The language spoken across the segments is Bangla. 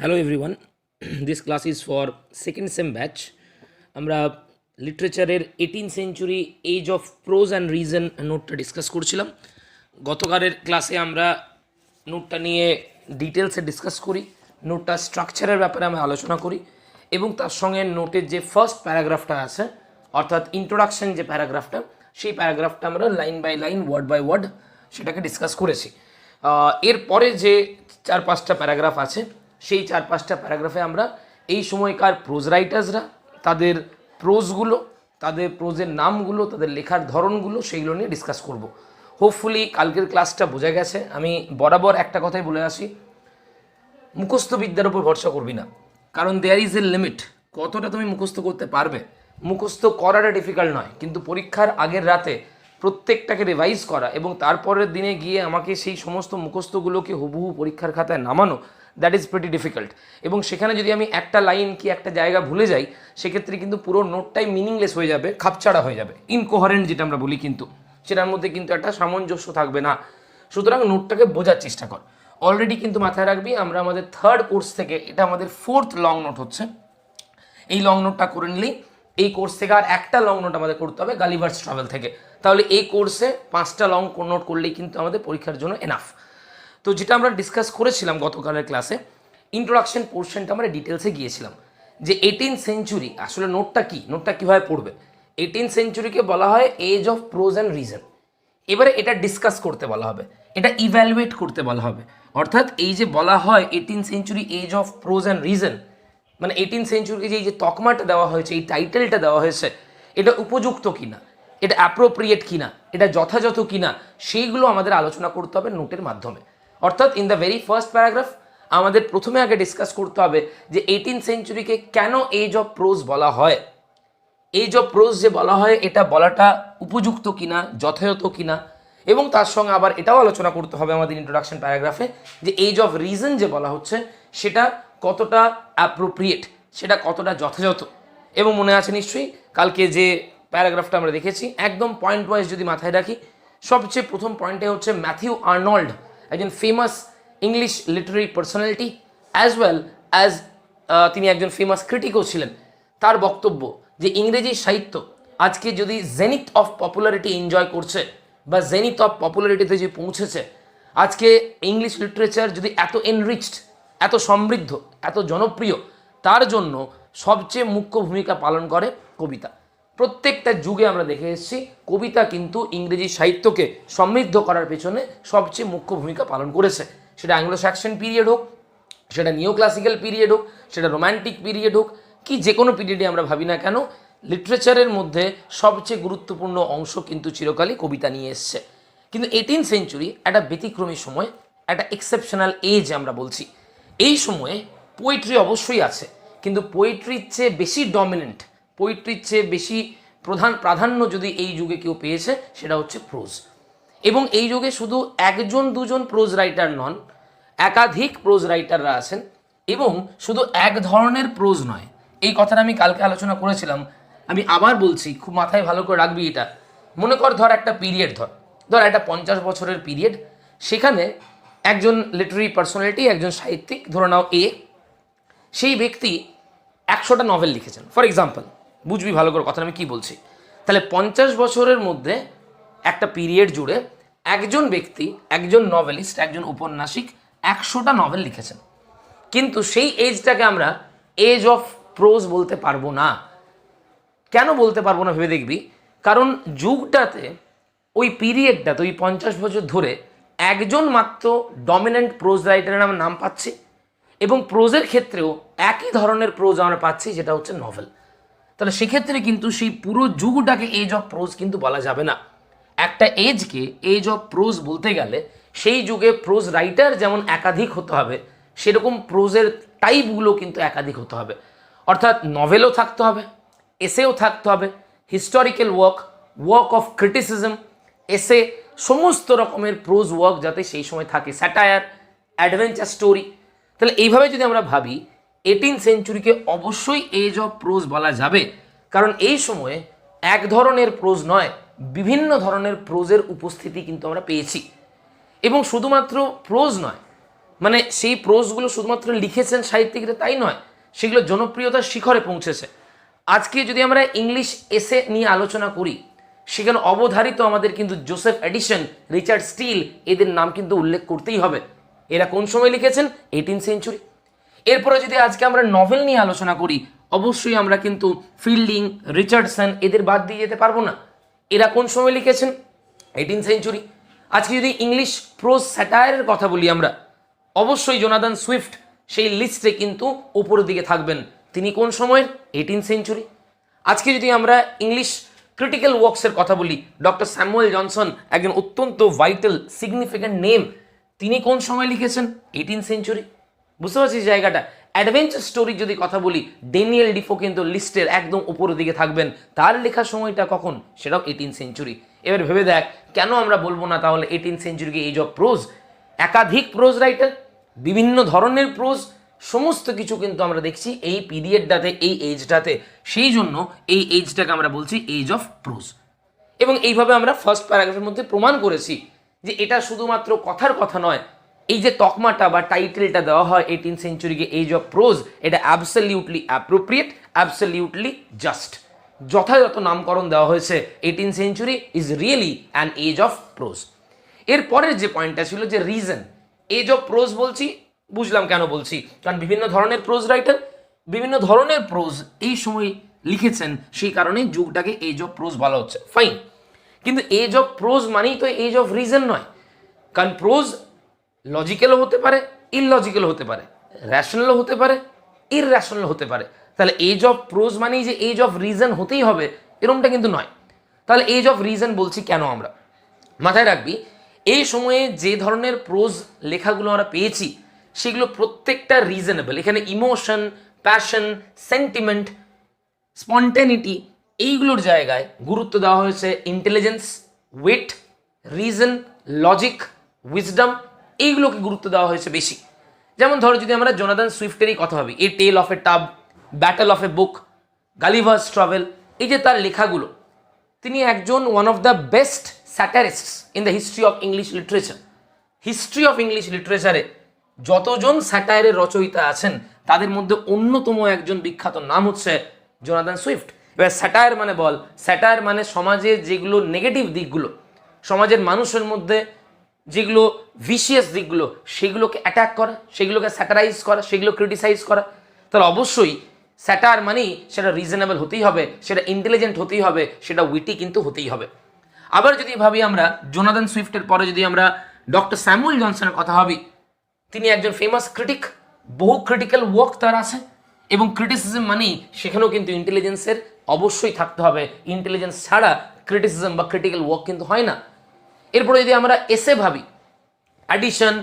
Hello everyone, this class is for second sem batch. আমরা লিটারেচারের 18th century age of prose and reason নোটটা ডিসকাস করছিলাম। গতকালের ক্লাসে আমরা নোটটা নিয়ে ডিটেলসে ডিসকাস করি, নোটটা স্ট্রাকচারের ব্যাপারে আমরা আলোচনা করি এবং তার সঙ্গে নোটের যে ফার্স্ট প্যারাগ্রাফটা আছে অর্থাৎ ইন্ট্রোডাকশন যে প্যারাগ্রাফটা, সেই প্যারাগ্রাফটা আমরা line by line word by word সেটাকে ডিসকাস করেছি। এরপরে যে 4-5টা প্যারাগ্রাফ আছে সেই 4-5টা প্যারাগ্রাফে আমরা এই সময়কার প্রোজ রাইটার্সরা তাদের প্রোজগুলো, তাদের প্রোজের নামগুলো, তাদের লেখার ধরনগুলো সেইগুলো নিয়ে ডিসকাস করব। হোপফুলি কালকের ক্লাসটা বোঝা গেছে। আমি বরাবর একটা কথাই বলে আসি, মুখস্থ বিদ্যার উপর ভরসা করবি না, কারণ দেয়ার ইজ এ লিমিট। কতটা তুমি মুখস্থ করতে পারবে, মুখস্থ করাটা ডিফিকাল্ট নয়, কিন্তু পরীক্ষার আগের রাতে প্রত্যেকটাকে রিভাইজ করা এবং তারপরের দিনে গিয়ে আমাকে সেই সমস্ত মুখস্থগুলোকে হুবহু পরীক্ষার খাতায় নামানো, দ্যাট ইজ প্রিটি ডিফিকাল্ট। এবং সেখানে যদি আমি একটা লাইন কি একটা জায়গা ভুলে যাই, সেক্ষেত্রে কিন্তু পুরো নোটটাই মিনিংলেস হয়ে যাবে, খাপছাড়া হয়ে যাবে, ইনকোহারেন্ট যেটা আমরা বলি, কিন্তু সেটার মধ্যে কিন্তু একটা সামঞ্জস্য থাকবে না। সুতরাং নোটটাকে বোঝার চেষ্টা কর। অলরেডি কিন্তু মাথায় রাখবি আমরা আমাদের থার্ড কোর্স থেকে, এটা আমাদের 4th লং নোট হচ্ছে, এই লং নোটটা করে নিলেই এই কোর্স থেকে আর একটা লং নোট আমাদের করতে হবে গালিভার্স ট্রাভেল থেকে। তাহলে এই কোর্সে 5টা লং নোট করলেই কিন্তু আমাদের পরীক্ষার জন্য এনাফ। তো যেটা আমরা ডিসকাস করেছিলাম গতকালের ক্লাসে, ইন্ট্রোডাকশন পোর্শনটা আমরা ডিটেলসে গিয়েছিলাম যে 18th সেঞ্চুরি আসলে নোটটা কি, নোটটা কীভাবে পড়বে। 18th সেঞ্চুরিকে বলা হয় age of prose and reason. এবারে এটা ডিসকাস করতে বলা হবে, এটা ইভ্যালুয়েট করতে বলা হবে। অর্থাৎ এই যে বলা হয় 18th century age of prose and reason, মানে 18th সেঞ্চুরিকে যে এই যে তকমাটা দেওয়া হয়েছে, এই টাইটেলটা দেওয়া হয়েছে, এটা উপযুক্ত কিনা, এটা অ্যাপ্রোপ্রিয়েট কিনা, এটা যথাযথ কিনা, সেইগুলো আমাদের আলোচনা করতে হবে নোটের মাধ্যমে। অর্থাৎ in the very first paragraph আমাদের প্রথমে আগে ডিসকাস করতে হবে যে 18th সেঞ্চুরিকে কেন এজ অফ প্রোজ বলা হয়। এজ অফ প্রোজ যে বলা হয় এটা বলাটা উপযুক্ত কিনা, যথাযথ কিনা, এবং তার সঙ্গে আবার এটাও আলোচনা করতে হবে আমাদের ইন্ট্রোডাকশন প্যারাগ্রাফে যে এজ অফ রিজন যে বলা হচ্ছে সেটা কতটা অ্যাপ্রোপ্রিয়েট, সেটা কতটা যথাযথ। এবং মনে আছে নিশ্চয়ই কালকে যে প্যারাগ্রাফটা আমরা দেখেছি, একদম পয়েন্ট ওয়াইজ যদি মাথায় রাখি, সবচেয়ে প্রথম পয়েন্টে হচ্ছে ম্যাথিউ আর্নল্ড, একজন famous English Literary personality as well as তিনি একজন ফেমাস ক্রিটিকও ছিলেন। তার বক্তব্য যে ইংরেজি সাহিত্য আজকে যদি জেনিথ অফ পপুলারিটি এনজয় করছে বা জেনিথ অফ পপুলারিটিতে যে পৌঁছেছে, আজকে ইংলিশ লিটারেচার যদি এত এনরিচড, এত সমৃদ্ধ, এত জনপ্রিয়, তার জন্য সবচেয়ে মুখ্য ভূমিকা পালন করে কবিতা। প্রত্যেকটা যুগে আমরা দেখে এসেছি কবিতা কিন্তু ইংরেজি সাহিত্যকে সমৃদ্ধ করার পেছনে সবচেয়ে মুখ্য ভূমিকা পালন করেছে। সেটা অ্যাংলো স্যাক্সন পিরিয়ড হোক, সেটা নিও ক্লাসিক্যাল পিরিয়ড হোক, সেটা রোম্যান্টিক পিরিয়ড হোক, কি যে কোনো পিরিয়ডে আমরা ভাবি না কেন, লিটারেচারের মধ্যে সবচেয়ে গুরুত্বপূর্ণ অংশ কিন্তু চিরকালই কবিতা নিয়ে এসছে। কিন্তু 18th সেঞ্চুরি একটা ব্যতিক্রমী সময়, একটা এক্সেপশনাল এজ আমরা বলছি। এই সময়ে পোয়েট্রি অবশ্যই আছে, কিন্তু পোয়েট্রির চেয়ে বেশি ডমিনেন্ট, পোয়েট্রির চেয়ে বেশি প্রাধান্য যদি এই যুগে কেউ পেয়েছে সেটা হচ্ছে প্রোজ। এবং এই যুগে শুধু 1-2জন প্রোজ রাইটার নন, একাধিক প্রোজ রাইটাররা আছেন, এবং শুধু এক ধরনের প্রোজ নয়। এই কথাটা আমি কালকে আলোচনা করেছিলাম, আমি আবার বলছি, খুব মাথায় ভালো করে রাখবি এটা। মনে কর ধর একটা পিরিয়ড, ধর একটা 50 বছরের পিরিয়ড, সেখানে একজন লিটারারি পার্সোনালিটি, একজন সাহিত্যিক, ধরে নাও এ, সেই ব্যক্তি 100টা নভেল লিখেছেন ফর এক্সাম্পল, বুঝবি ভালো করে কথা আমি কি বলছি। তাহলে 50 বছরের মধ্যে একটা পিরিয়ড জুড়ে একজন ব্যক্তি, একজন নভেলিস্ট, একজন উপন্যাসিক 100টা নভেল লিখেছেন, কিন্তু সেই এজটাকে আমরা এজ অফ প্রোজ বলতে পারবো না। কেন বলতে পারবো না ভেবে দেখবি, কারণ যুগটাতে, ওই পিরিয়ডটাতে, ওই 50 বছর ধরে একজন মাত্র ডমিনেন্ট প্রোজ রাইটারের আমরা নাম পাচ্ছি, এবং প্রোজের ক্ষেত্রেও একই ধরনের প্রোজ আমরা পাচ্ছি, যেটা হচ্ছে নভেল। তাহলে সেক্ষেত্রে কিন্তু সেই পুরো যুগটাকে এজ অফ প্রোজ কিন্তু বলা যাবে না। একটা এজকে এজ অফ প্রোজ বলতে গেলে সেই যুগে প্রোজ রাইটার যেমন একাধিক হতে হবে, সেরকম প্রোজের টাইপগুলো কিন্তু একাধিক হতে হবে। অর্থাৎ নভেলও থাকতে হবে, এসেও থাকতে হবে, historical work, work of criticism, এসে, সমস্ত রকমের প্রোজ ওয়ার্ক যাতে সেই সময় থাকে, স্যাটায়ার, অ্যাডভেঞ্চার স্টোরি। তাহলে এইভাবে যদি আমরা ভাবি, 18th সেঞ্চুরিকে অবশ্যই এজ অফ প্রোজ বলা যাবে, কারণ এই সময়ে এক ধরনের প্রোজ নয়, বিভিন্ন ধরনের প্রোজের উপস্থিতি কিন্তু আমরা পেয়েছি। এবং শুধুমাত্র প্রোজ নয়, মানে সেই প্রোজগুলো শুধুমাত্র লিখেছেন সাহিত্যিকরা তাই নয়, সেগুলো জনপ্রিয়তার শিখরে পৌঁছেছে। আজকে যদি আমরা ইংলিশ এসে নিয়ে আলোচনা করি, সেখানে অবধারিত আমাদের কিন্তু জোসেফ এডিসন, রিচার্ড স্টিল, এদের নাম কিন্তু উল্লেখ করতেই হবে। এরা কোন সময় লিখেছেন? 18th century. এরপরে যদি আজকে আমরা নভেল নিয়ে আলোচনা করি, অবশ্যই আমরা কিন্তু ফিল্ডিং, রিচার্ডসন এদের বাদ দিয়ে যেতে পারবো না। এরা কোন সময় লিখেছেন? 18th century. আজকে যদি ইংলিশ প্রোজ স্যাটায়ারের কথা বলি আমরা, অবশ্যই জোনাথন সুইফট সেই লিস্টে কিন্তু উপরের দিকে থাকবেন। তিনি কোন সময়ের? 18th century. আজকে যদি আমরা ইংলিশ ক্রিটিক্যাল ওয়ার্কসের কথা বলি, ডক্টর স্যামুয়েল জনসন একজন অত্যন্ত ভাইটাল সিগনিফিক্যান্ট নেম, তিনি কোন সময় লিখেছেন? 18th century. বুঝতে পারছি জায়গাটা। অ্যাডভেঞ্চার স্টোরি যদি কথা বলি, ড্যানিয়েল ডিফো কিন্তু লিস্টের একদম উপরের দিকে থাকবেন। তার লেখার সময়টা কখন? সেটাও 18th সেঞ্চুরি। এবার ভেবে দেখ, কেন আমরা বলবো না তাহলে 18th সেঞ্চুরিকে এজ অফ প্রোজ? একাধিক প্রোজ রাইটার, বিভিন্ন ধরনের প্রোজ, সমস্ত কিছু কিন্তু আমরা দেখছি এই পিরিয়ডটাতে, এই এজটাতে। সেই জন্য এই এজটাকে আমরা বলছি এজ অফ প্রোজ। এবং এইভাবে আমরা ফার্স্ট প্যারাগ্রাফের মধ্যে প্রমাণ করেছি যে এটা শুধুমাত্র কথার কথা নয়, এই যে তকমাটা বা টাইটেলটা দেওয়া হয় 18th সেঞ্চুরিকে এজ অফ প্রোজ, এটা অ্যাবসলিউটলি অ্যাপ্রোপ্রিয়েট, অ্যাবসলিউটলি জাস্ট। যথাযথ নামকরণ দেওয়া হয়েছে। 18th century is really an age of prose. এরপরের যে পয়েন্টটা ছিল যে রিজন, এজ অফ প্রোজ বলছি, বুঝলাম কেন বলছি, কারণ বিভিন্ন ধরনের প্রোজ রাইটার বিভিন্ন ধরনের প্রোজ এই সময় লিখেছেন, সেই কারণে যুগটাকে এজ অফ প্রোজ বলা হচ্ছে। ফাইন, কিন্তু এজ অফ প্রোজ মানেই তো এজ অফ রিজন নয়। কারণ প্রোজ লজিক্যালও হতে পারে, ইললজিক্যালও হতে পারে, র্যাশনালও হতে পারে, ইরর্যাশনাল হতে পারে। তাহলে এজ অফ প্রোজ মানেই যে এজ অফ রিজন হতেই হবে এরকমটা কিন্তু নয়। তাহলে এজ অফ রিজন বলছি কেন আমরা? মাথায় রাখবি, এই সময়ে যে ধরনের প্রোজ লেখাগুলো আমরা পেয়েছি সেগুলো প্রত্যেকটা রিজনেবল। এখানে ইমোশন, প্যাশন, সেন্টিমেন্ট, স্পন্টেনিটি, এইগুলোর জায়গায় গুরুত্ব দেওয়া হয়েছে intelligence, wit, reason, logic, wisdom, এইগুলোকে গুরুত্ব দেওয়া হয়েছে বেশি। যেমন ধরো যদি আমরা জোনাথন সুইফটেরই কথা ভাবি, a tale of a tub, battle of a book, Gulliver's travel, এই যে তার লেখাগুলো, তিনি একজন one of the best satirists in the history of English literature. History of English লিটারেচারে যতজন স্যাটায়ারের রচয়িতা আছেন তাদের মধ্যে অন্যতম একজন বিখ্যাত নাম হচ্ছে জোনাথন সুইফট। এবার স্যাটায়ার মানে বল, স্যাটায়ার মানে সমাজের যেগুলো নেগেটিভ দিকগুলো, সমাজের মানুষের মধ্যে যেগুলো ভিশিয়াস দিকগুলো, সেগুলোকে অ্যাটাক করা, সেগুলোকে স্যাটারাইজ করা, সেগুলো ক্রিটিসাইজ করা। তাহলে অবশ্যই স্যাটায়ার মানেই সেটা রিজনেবল হতেই হবে, সেটা ইন্টেলিজেন্ট হতেই হবে, সেটা উইটি কিন্তু হতেই হবে। আবার যদি ভাবি আমরা জোনাথন সুইফটের পরে যদি আমরা ডক্টর স্যামুয়েল জনসনের কথা ভাবি, তিনি একজন ফেমাস ক্রিটিক, বহু ক্রিটিক্যাল ওয়ার্ক তার আছে। এবং ক্রিটিসিজম মানেই সেখানেও কিন্তু ইন্টেলিজেন্সের অবশ্যই থাকতে হবে। ইন্টেলিজেন্স ছাড়া ক্রিটিসিজম বা ক্রিটিক্যাল ওয়ার্ক কিন্তু হয় না। এরপরে যদি আমরা এসে ভাবি, অ্যাডিশন,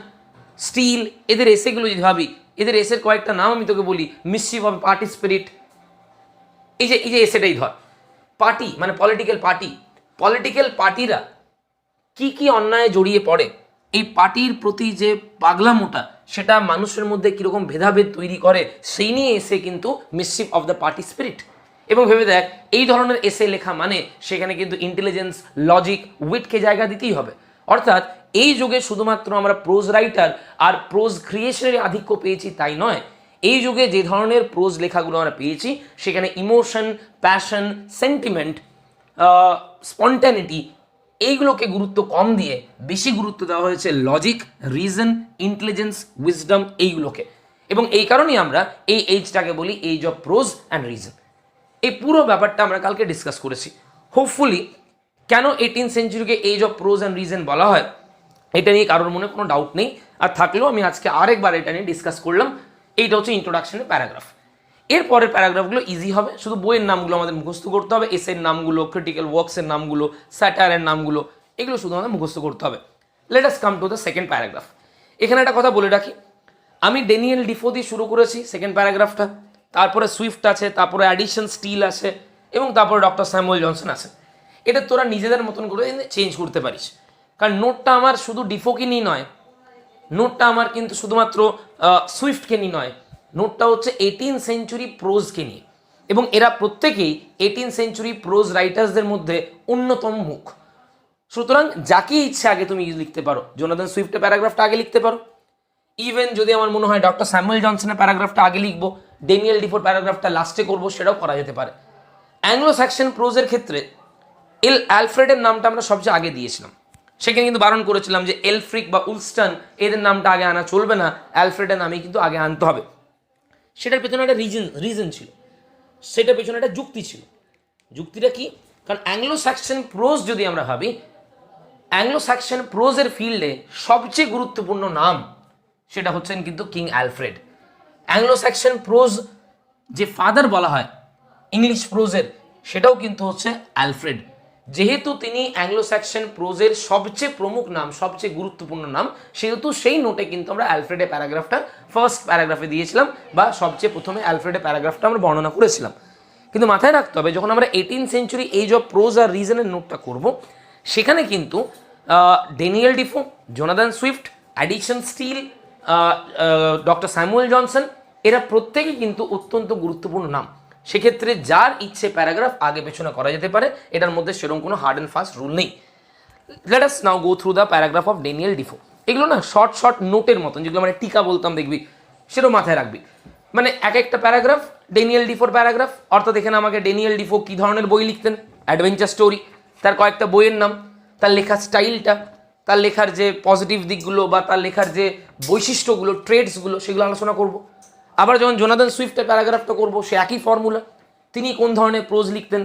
স্টিল, এদের এসেগুলো যদি ভাবি, এদের এসের কয়েকটা নাম আমি তোকে বলি। মিসচিফ অফ পার্টি স্পিরিট, এই যে এসেটাই ধর। পার্টি মানে পলিটিক্যাল পার্টি, পলিটিক্যাল পার্টিরা কি কি অন্যায় জড়িয়ে পড়ে, এই পার্টির প্রতি যে পাগলামোটা, সেটা মানুষের মধ্যে কীরকম ভেদাভেদ তৈরি করে, সেই নিয়ে এসে কিন্তু mischief of the party spirit. এবং ভেবে দেখ, এই ধরনের এসে লেখা মানে সেখানে কিন্তু ইন্টেলিজেন্স, লজিক, উইটকে জায়গা দিতেই হবে। অর্থাৎ এই যুগে শুধুমাত্র আমরা প্রোজ রাইটার আর প্রোজ ক্রিয়েশনের আধিক্য পেয়েছি তাই নয়, এই যুগে যে ধরনের প্রোজ লেখাগুলো আমরা পেয়েছি সেখানে ইমোশন, প্যাশন, সেন্টিমেন্ট, স্পন্টানিটি, এইগুলোকে গুরুত্ব কম দিয়ে বেশি গুরুত্ব দেওয়া হয়েছে লজিক, রিজন, ইন্টেলিজেন্স, উইজডম, এইগুলোকে। এবং এই কারণেই আমরা এই এজটাকে বলি age of prose and reason. এই পুরো ব্যাপারটা আমরা কালকে ডিসকাস করেছি। হোপফুলি কেন 18th সেঞ্চুরিকে age of prose and reason বলা হয় এটা নিয়ে কারোর মনে কোনো ডাউট নেই। আর থাকলেও আমি আজকে আরেকবার এটা নিয়ে ডিসকাস করলাম। এইটা হচ্ছে ইন্ট্রোডাকশনের প্যারাগ্রাফ। এরপরের প্যারাগ্রাফগুলো ইজি হবে, শুধু বইয়ের নামগুলো আমাদের মুখস্থ করতে হবে, এসের নামগুলো, ক্রিটিক্যাল ওয়ার্কসের নামগুলো, স্যাটায়ারের নামগুলো, এগুলো শুধু আমাদের মুখস্থ করতে হবে। Let us come to the second paragraph. এখানে একটা কথা বলে রাখি, আমি ড্যানিয়েল ডিফো দিয়ে শুরু করেছি সেকেন্ড প্যারাগ্রাফটা, তারপরে সুইফট আছে, তারপরে অ্যাডিশন, স্টিল আছে, এবং তারপরে ডক্টর স্যামুয়েল জনসন আছে। এটা তোরা নিজেদের মতন করে চেঞ্জ করতে পারিস, কারণ নোটটা আমার শুধু ডিফোকে নিয়ে নয়, নোটটা আমার কিন্তু শুধুমাত্র সুইফটকে নিয়ে নয়, নোটটা হচ্ছে 18th সেঞ্চুরি প্রোজকে নিয়ে। এবং এরা প্রত্যেকেই 18th সেঞ্চুরি প্রোজ রাইটার্সদের মধ্যে অন্যতম মুখ। সুতরাং যাকে ইচ্ছে আগে তুমি লিখতে পারো, জোনাথন সুইফটের প্যারাগ্রাফটা আগে লিখতে পারো, ইভেন যদি আমার মনে হয় ডক্টর স্যামুয়েল জনসনের প্যারাগ্রাফটা আগে লিখবো, ড্যানিয়েল ডিফোর প্যারাগ্রাফটা লাস্টে করবো, সেটাও করা যেতে পারে। অ্যাংলো স্যাক্সন প্রোজের ক্ষেত্রে অ্যালফ্রেডের নামটা আমরা সবচেয়ে আগে দিয়েছিলাম, সেখানে কিন্তু বারণ করেছিলাম যে এলফ্রিক বা উলস্টন এদের নামটা আগে আনা চলবে না, অ্যালফ্রেডের নামেই কিন্তু আগে আনতে হবে। সেটার পেছনে একটা রিজন ছিল, সেটার পেছনে একটা যুক্তি ছিল। যুক্তিটা কি? কারণ অ্যাংলো স্যাক্সন প্রোজ যদি আমরা ভাবি, অ্যাংলো স্যাক্সন প্রোজের ফিল্ডে সবচেয়ে গুরুত্বপূর্ণ নাম সেটা হচ্ছেন কিন্তু king Alfred. Anglo Saxon pros যে ফাদার বলা হয় ইংলিশ প্রোজের, সেটাও কিন্তু হচ্ছে অ্যালফ্রেড। যেহেতু তিনি অ্যাংলো স্যাক্সন প্রোজের সবচেয়ে প্রমুখ নাম, সবচেয়ে গুরুত্বপূর্ণ নাম, সেহেতু সেই নোটে কিন্তু আমরা অ্যালফ্রেডের প্যারাগ্রাফটা ফার্স্ট প্যারাগ্রাফে দিয়েছিলাম, বা সবচেয়ে প্রথমে অ্যালফ্রেডের প্যারাগ্রাফটা আমরা বর্ণনা করেছিলাম। কিন্তু মাথায় রাখতে হবে, যখন আমরা 18th century age of prose আর রিজনের নোটটা করব, সেখানে কিন্তু Daniel Defoe, Jonathan Swift, Addison Steele, doctor Samuel Johnson, এরা প্রত্যেকেই কিন্তু অত্যন্ত গুরুত্বপূর্ণ নাম। সেক্ষেত্রে যার ইচ্ছে প্যারাগ্রাফ আগে পেছনে করা যেতে পারে, এটার মধ্যে সেরকম কোনো হার্ড অ্যান্ড ফাস্ট রুল নেই। Let us now go through the paragraph of Daniel Defoe. এগুলো না শর্ট শর্ট নোটের মতন, যেগুলো আমরা টিকা বলতাম দেখবি, সেটাও মাথায় রাখবি। মানে এক একটা প্যারাগ্রাফ ড্যানিয়েল ডিফোর প্যারাগ্রাফ, অর্থাৎ এখানে আমাকে ড্যানিয়েল ডিফো কী ধরনের বই লিখতেন, অ্যাডভেঞ্চার স্টোরি, তার কয়েকটা বইয়ের নাম, তার লেখার স্টাইলটা, তার লেখার যে পজিটিভ দিকগুলো বা তার লেখার যে বৈশিষ্ট্যগুলো, ট্রেডসগুলো, সেগুলো আলোচনা করব। আবার যখন জোনাথন সুইফটের প্যারাগ্রাফটা করব, সে একই ফর্মুলা, তিনি কোন ধরনের প্রোজ লিখতেন,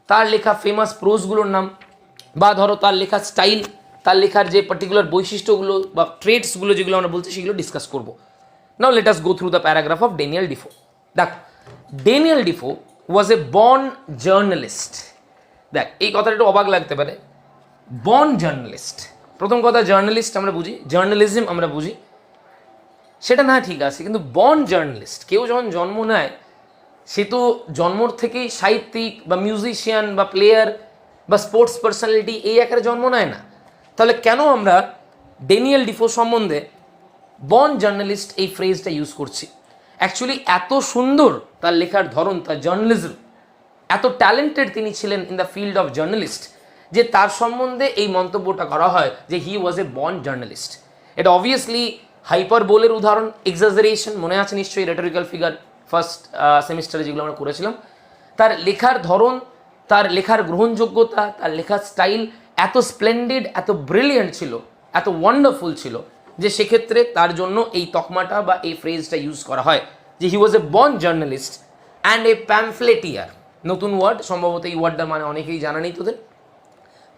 তার লেখা ফেমাস প্রোজগুলোর নাম, বা ধরো তার লেখার স্টাইল, তার লেখার যে পার্টিকুলার বৈশিষ্ট্যগুলো বা ট্রেডসগুলো যেগুলো আমরা বলছি, সেগুলো ডিসকাস করব। Now let us go through the paragraph of Daniel Defoe. দেখ, Daniel Defoe was a born journalist. দেখ, এই কথাটা একটু অবাক লাগতে পারে, বর্ন জার্নালিস্ট। প্রথম কথা, জার্নালিস্ট আমরা বুঝি, জার্নালিজম আমরা বুঝি, সেটা না ঠিক আছে, কিন্তু বর্ন জার্নালিস্ট, কেউ যখন জন্ম নেয়, সে তো জন্মর থেকেই সাহিত্যিক বা মিউজিশিয়ান বা প্লেয়ার বা স্পোর্টস পার্সোনালিটি এই আকারে জন্ম নেয় না। তাহলে কেন আমরা ড্যানিয়েল ডিফো সম্বন্ধে বর্ন জার্নালিস্ট এই ফ্রেজটা ইউজ করছি? অ্যাকচুয়ালি এত সুন্দর তার লেখার ধরন, তার জার্নালিজম, এত ট্যালেন্টেড তিনি ছিলেন in the field of journalist, যে তার সম্বন্ধে এই মন্তব্যটা করা হয় যে হি ওয়াজ এ বর্ন জার্নালিস্ট। এটা অবভিয়াসলি হাইপারবোলের উদাহরণ, এক্সাজারেশন, মনে আছে নিশ্চয়ই, রেটরিক্যাল ফিগার ফার্স্ট সেমিস্টারে যেগুলো আমরা করেছিলাম। তার লেখার ধরন, তার লেখার গ্রহণযোগ্যতা, তার লেখার স্টাইল এত স্প্লেন্ডিড, এত ব্রিলিয়েন্ট ছিল, এত ওয়ান্ডারফুল ছিল, যে সেক্ষেত্রে তার জন্য এই তকমাটা বা এই ফ্রেজটা ইউজ করা হয় যে হি ওয়াজ a born journalist and a প্যামফ্লেটিয়ার। নতুন ওয়ার্ড, সম্ভবত এই ওয়ার্ডটার মানে অনেকেই জানা নেই তোদের।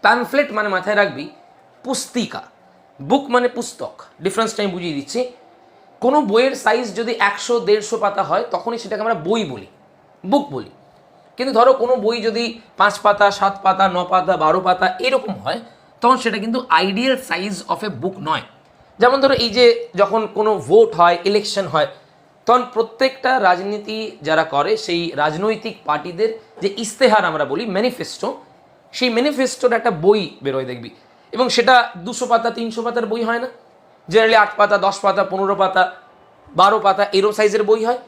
প্যামফ্লেট মানে মাথায় রাখবি পুস্তিকা, বুক মানে পুস্তক। ডিফারেন্সটা আমি বুঝিয়ে দিচ্ছি। কোনো বইয়ের সাইজ যদি 100-150 পাতা হয়, তখনই সেটাকে আমরা বই বলি, বুক বলি। কিন্তু ধরো কোনো বই যদি 5 পাতা, 7 পাতা, 9 পাতা, 12 পাতা এরকম হয়, তখন সেটা কিন্তু আইডিয়াল সাইজ অফ এ বুক নয়। যেমন ধরো এই যে যখন কোনো ভোট হয়, ইলেকশন হয়, তখন প্রত্যেকটা রাজনীতি যারা করে, সেই রাজনৈতিক পার্টিদের যে ইস্তেহার আমরা বলি, ম্যানিফেস্টো, সেই ম্যানিফেস্টোর একটা বই বেরোয় দেখবি, এবং সেটা 200 পাতা 300 পাতার বই হয় না, জেনারেলি 8 পাতা, 10 পাতা, 15 পাতা, 12 পাতা এরকম সাইজের বই হয়।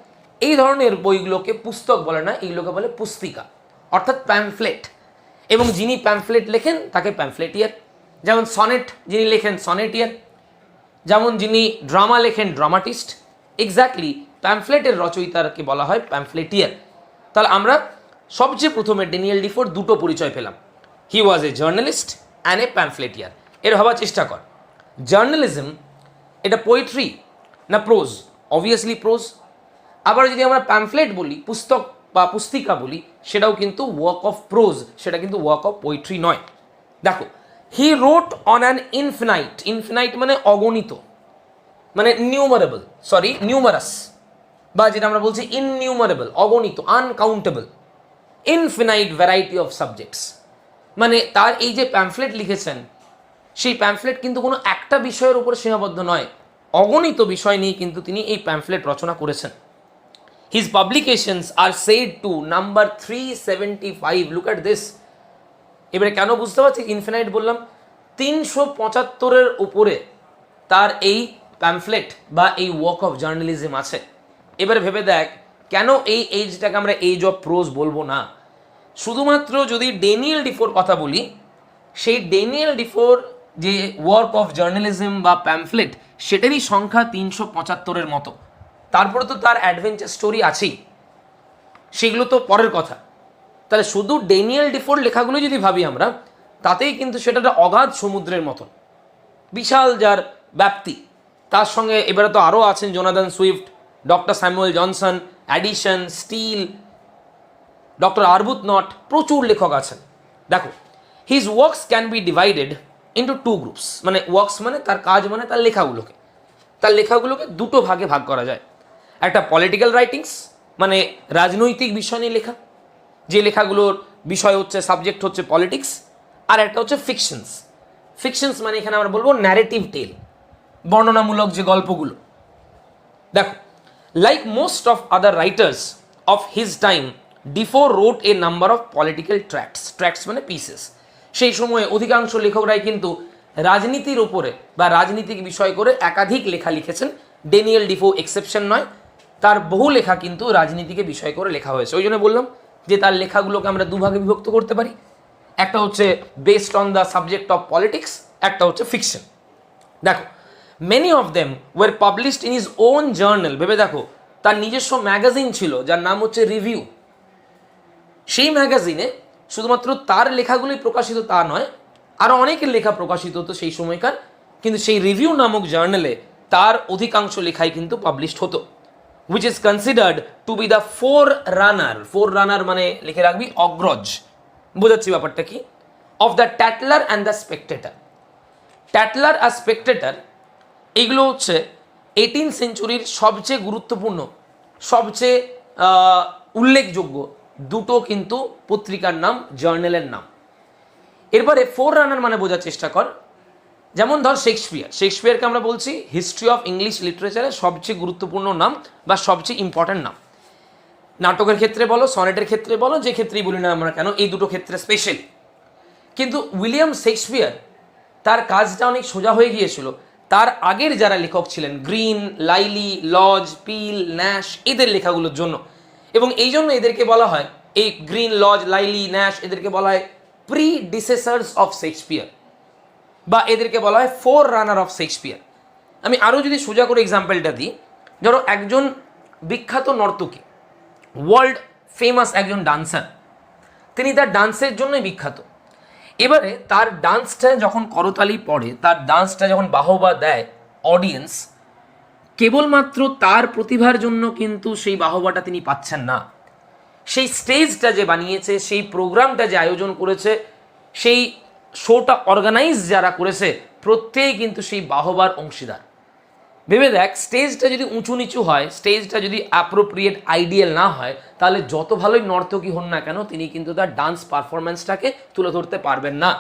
এই ধরনের বইগুলোকে পুস্তক বলে না, এইগুলোকে বলে পুস্তিকা, অর্থাৎ প্যামফ্লেট। এবং যিনি প্যামফ্লেট লেখেন তাকে প্যামফ্লেটিয়ার। যেমন সনেট যিনি লেখেন, সনেটিয়ার। যেমন যিনি ড্রামা লেখেন, ড্রামাটিস্ট। এক্স্যাক্টলি প্যামফ্লেটের রচয়িতাকে বলা হয় প্যামফ্লেটিয়ার। তাহলে আমরা সবচেয়ে প্রথমে ড্যানিয়েল ডিফোর দুটো পরিচয় পেলাম, হি ওয়াজ এ জার্নালিস্ট অ্যান্ড এ প্যামফ্লেটিয়ার। এর ভাবার চেষ্টা কর, জার্নালিজম এটা পোয়েট্রি না প্রোজ? Obviously pros. আবার যদি আমরা প্যামফ্লেট বলি, পুস্তক বা পুস্তিকা বলি, সেটাও কিন্তু ওয়ার্ক অফ প্রোজ, সেটা কিন্তু ওয়ার্ক অফ পোয়েট্রি নয়। দেখো, হি রোট অন অ্যান ইনফিনাইট, ইনফিনাইট মানে অগণিত, মানে নিউমারেবল, সরি নিউমারাস, বা যেটা আমরা বলছি ইননিউমারেবল, অগণিত, uncountable, infinite variety of subjects. মানে তার এই যে প্যামফ্লেট লিখেছেন, সেই প্যামফ্লেট কিন্তু কোনো একটা বিষয়ের উপর সীমাবদ্ধ নয়, অগণিত বিষয় নিয়ে কিন্তু তিনি এই প্যামফ্লেট রচনা করেছেন। His publications R said to number 375, look at this. এবারে কেন বুঝতে পারছি ইনফিনাইট বললাম? 375-এর উপরে তার এই প্যামফ্লেট বা এই ওয়ার্ক অফ জার্নালিজম আছে। এবারে ভেবে দেখ, কেন এই এজটাকে আমরা এজ অফ প্রোজ বলবো না? শুধুমাত্র যদি ড্যানিয়েল ডিফোর কথা বলি, সেই ড্যানিয়েল ডিফোর যে ওয়ার্ক অফ জার্নালিজম বা প্যামফ্লেট সেটারই সংখ্যা 375-এর মতো। তারপরে তো তার অ্যাডভেঞ্চার স্টোরি আছেই, সেগুলো তো পরের কথা। তাহলে শুধু ড্যানিয়েল ডিফোর লেখাগুলো যদি ভাবি আমরা, তাতেই কিন্তু সেটা একটা অগাধ সমুদ্রের মতন, বিশাল যার ব্যাপ্তি। তার সঙ্গে এবারে তো আরও আছেন Jonathan Swift, Doctor Samuel Johnson, Addison, Steele, Doctor Arbuthnot, প্রচুর লেখক আছেন। দেখো, his works can be divided into two groups, মানে ওয়ার্কস মানে তার কাজ, মানে তার লেখাগুলোকে দুটো ভাগে ভাগ করা যায়। একটা পলিটিক্যাল রাইটিংস, মানে রাজনৈতিক বিষয় নিয়ে লেখা, যে লেখাগুলোর বিষয় হচ্ছে, সাবজেক্ট হচ্ছে পলিটিক্স। আর একটা হচ্ছে ফিকশনস মানে এখানে আমরা বলবো ন্যারেটিভ টেল, বর্ণনামূলক যে গল্পগুলো। দেখো, like most of other writers of his time, ডিফোর wrote a number of political tracts মানে পিসেস। সেই সময়ে অধিকাংশ লেখকরাই কিন্তু রাজনীতির ওপরে বা রাজনীতিক বিষয় করে একাধিক লেখা লিখেছেন। ড্যানিয়েল ডিফো এক্সেপশন নয়, তার বহু লেখা কিন্তু রাজনীতিকে বিষয় করে লেখা হয়েছে। ওই জন্য বললাম যে তার লেখাগুলোকে আমরা দুভাগে বিভক্ত করতে পারি, একটা হচ্ছে based on the subject of politics, একটা হচ্ছে ফিকশন। দেখো, many of them were published in his own journal. ভেবে দেখো, তার নিজস্ব ম্যাগাজিন ছিল যার নাম হচ্ছে রিভিউ। সেই ম্যাগাজিনে শুধুমাত্র তার লেখাগুলোই প্রকাশিত তা নয়, আরও অনেকের লেখা প্রকাশিত হতো সেই সময়কার, কিন্তু সেই রিভিউ নামক জার্নালে তার অধিকাংশ লেখাই কিন্তু পাবলিশড হতো, which is considered to be the forerunner মানে লিখে রাখবি অগ্রজ, বোঝাচ্ছি ব্যাপারটা কি, of the Tatler and the Spectator। Tatler আর স্পেকটেটর এইগুলো হচ্ছে 18th সেঞ্চুরির সবচেয়ে গুরুত্বপূর্ণ, সবচেয়ে উল্লেখযোগ্য দুটো কিন্তু পত্রিকার নাম, জার্নালের নাম। এরপরে ফোররানার মানে বোঝার চেষ্টা কর। যেমন ধর শেক্সপিয়ারকে আমরা বলছি হিস্ট্রি অফ ইংলিশ লিটারেচারের সবচেয়ে গুরুত্বপূর্ণ নাম বা সবচেয়ে ইম্পর্ট্যান্ট নাম। নাটকের ক্ষেত্রে বলো, সনেটের ক্ষেত্রে বলো, যে ক্ষেত্রেই বলি না আমরা কেন, এই দুটো ক্ষেত্রে স্পেশাল। কিন্তু উইলিয়াম শেক্সপিয়ার, তার কাজটা অনেক সোজা হয়ে গিয়েছিল তার আগের যারা লেখক ছিলেন, গ্রিন, লাইলি, লজ, পিল, ন্যাশ, এদের লেখাগুলোর জন্য। এবং এই জন্য এদেরকে বলা হয়, এই গ্রিন, লজ, লাইলি, ন্যাশ, এদেরকে বলা হয় প্রিডিসেসার্স অফ শেক্সপিয়ার, বা এদেরকে বলা হয় ফোর রানার অফ শেক্সপিয়ার। আমি আরও যদি সোজা করে এক্সাম্পলটা দিই, ধরো একজন বিখ্যাত নর্তকী, ওয়ার্ল্ড ফেমাস একজন ডান্সার, তিনি তার ডান্সের জন্যই বিখ্যাত। এবারে তার ডান্সটা যখন করতালি পড়ে, তার ডান্সটা যখন বাহবা দেয় অডিয়েন্স, কেবলমাত্র তার প্রতিভার জন্য কিন্তু সেই বাহবাটা তিনি পাচ্ছেন না। সেই স্টেজটা যে বানিয়েছে, সেই প্রোগ্রামটা যে আয়োজন করেছে, সেই শোটা অর্গানাইজ যারা করেছে, প্রত্যেকেই কিন্তু সেই বাহবার অংশীদার। ভেবে দেখ, স্টেজটা যদি উঁচু নিচু হয়, স্টেজটা যদি অ্যাপ্রোপ্রিয়েট আইডিয়াল না হয়, তাহলে যত ভালোই নর্তকী হন না কেন, তিনি কিন্তু তার ডান্স পারফরম্যান্সটাকে তুলে ধরতে পারবেন না।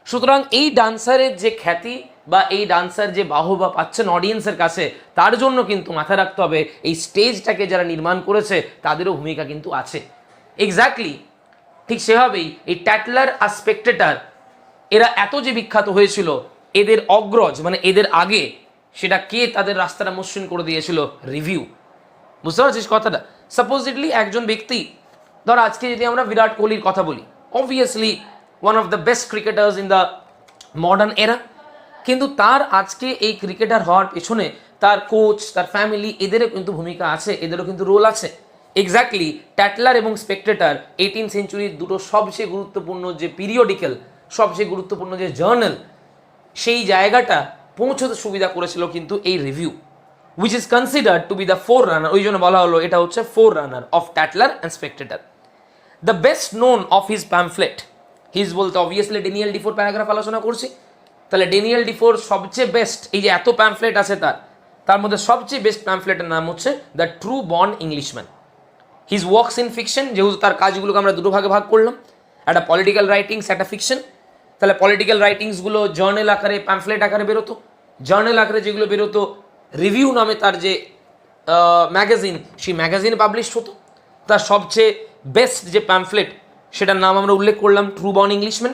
সুতরাং এই ডান্সারের যে খ্যাতি বা এই ডান্সার যে বাহবা পাচ্ছেন অডিয়েন্সের কাছে, তার জন্য কিন্তু মাথায় রাখতে হবে এই স্টেজটাকে যারা নির্মাণ করেছে তাদেরও ভূমিকা কিন্তু আছে। এক্স্যাক্টলি ঠিক সেভাবেই এই ট্যাটলার আর স্পেকটেটর, এরা এত যে বিখ্যাত হয়েছিল, এদের অগ্রজ মানে এদের আগে, সেটা কে তাদের রাস্তাটা মসৃণ করে দিয়েছিল? রিভিউ। বুঝতে পারছিস কথাটা? সাপোজিটলি একজন ব্যক্তি, ধর আজকে যদি আমরা বিরাট কোহলির কথা বলি, obviously one of the best cricketers in the modern এরা, কিন্তু তার আজকে এই ক্রিকেটার হওয়ার পেছনে তার কোচ, তার ফ্যামিলি, এদেরও কিন্তু ভূমিকা আছে, এদেরও কিন্তু রোল আছে। এক্স্যাক্টলি ট্যাটলার এবং স্পেকটেটর 18th সেঞ্চুরির দুটো সবচেয়ে গুরুত্বপূর্ণ যে পিরিয়ডিক্যাল, সবচেয়ে গুরুত্বপূর্ণ যে জার্নাল, সেই জায়গাটা পৌঁছতে সুবিধা করেছিল কিন্তু এই review, which is considered to be the forerunner। ওই জন্য বলা হলো এটা হচ্ছে forerunner of Tatler and Spectator। The best known of his pamphlet, his বলতে অবভিয়াসলি ড্যানিয়েল ডিফোর প্যারাগ্রাফ আলোচনা করছি। তাহলে ড্যানিয়েল ডিফোর সবচেয়ে বেস্ট, এই যে এত প্যামফ্লেট আছে তার মধ্যে সবচেয়ে বেস্ট প্যামফ্লেটের নাম হচ্ছে the true born Englishman. His works in fiction, যেহেতু তার কাজগুলোকে আমরা দুটো ভাগে ভাগ করলাম, একটা পলিটিক্যাল রাইটিংস, একটা ফিকশন। তাহলে পলিটিক্যাল রাইটিংসগুলো জার্নাল আকারে, প্যামফ্লেট আকারে বেরোতো। জার্নাল আকারে যেগুলো বেরোতো, রিভিউ নামে তার যে ম্যাগাজিন, সেই ম্যাগাজিনে পাবলিশ হতো। তার সবচেয়ে বেস্ট যে প্যামফ্লেট, সেটার নাম আমরা উল্লেখ করলাম ট্রু বর্ন ইংলিশম্যান।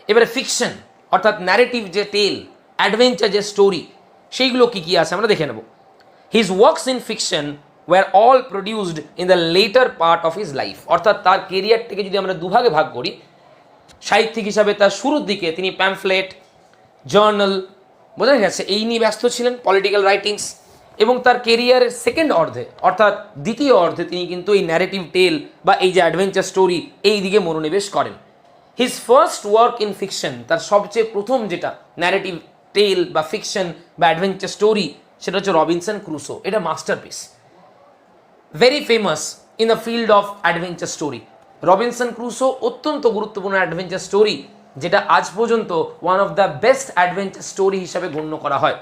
এবারে ফিকশন অর্থাৎ ন্যারেটিভ যে টেল, অ্যাডভেঞ্চার যে স্টোরি, সেইগুলো কী কী আছে আমরা দেখে নেব। His works in fiction were all produced in the latter part of his life. অর্থাৎ তার কেরিয়ারটাকে যদি আমরা দুভাগে ভাগ করি, সাহিত্যিক হিসাবে তার শুরুর দিকে তিনি প্যামফ্লেট, জার্নাল, বোঝা গেছে, এই নিয়ে ব্যস্ত ছিলেন, পলিটিক্যাল রাইটিংস। এবং তার কেরিয়ারের সেকেন্ড অর্ধে অর্থাৎ দ্বিতীয় অর্ধে তিনি কিন্তু এই ন্যারেটিভ টেল বা এই যে অ্যাডভেঞ্চার স্টোরি এই দিকে মনোনিবেশ করেন। His first work in fiction, তার সবচেয়ে প্রথম যেটা ন্যারেটিভ টেল বা ফিকশন বা অ্যাডভেঞ্চার স্টোরি সেটা হচ্ছে রবিনসন ক্রুসো। এটা masterpiece, very famous in the field of adventure story. Robinson Crusoe অত্যন্ত গুরুত্বপূর্ণ অ্যাডভেঞ্চার স্টোরি, যেটা আজ পর্যন্ত one of the best adventure story হিসাবে গণ্য করা হয়।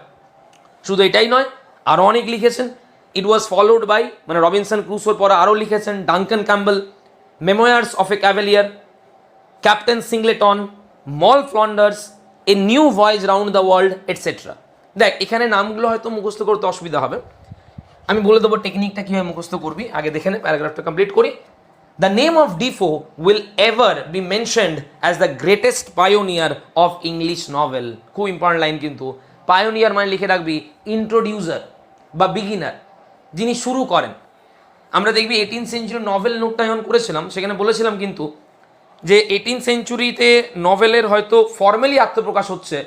শুধু এটাই নয়, আরও অনেক লিখেছেন। ইট ওয়াজ ফলোড বাই, মানে রবিনসন ক্রুসোর পরে আরও লিখেছেন Duncan Campbell, memoirs of a cavalier, captain Singleton, Moll Flanders, a new voyage round the world, etcetera. দেখ, এখানে নামগুলো হয়তো মুখস্থ করতে অসুবিধা হবে, আমি বলে দেবো টেকনিকটা কীভাবে মুখস্থ করবি। আগে দেখে নে, প্যারাগ্রাফটা কমপ্লিট করি। The name of Defoe will ever be mentioned as the greatest pioneer of English novel. খুব ইম্পর্টেন্ট লাইন কিন্তু। পায়োনিয়ার মানে লিখে রাখবি ইন্ট্রোডিউসার বা বিগিনার, যিনি শুরু করেন। আমরা দেখবি 18th সেঞ্চুরি নভেল নোটটা যখন করেছিলাম সেখানে বলেছিলাম কিন্তু যে 18th সেঞ্চুরিতে নভেলের হয়তো ফর্মালি আত্মপ্রকাশ হচ্ছে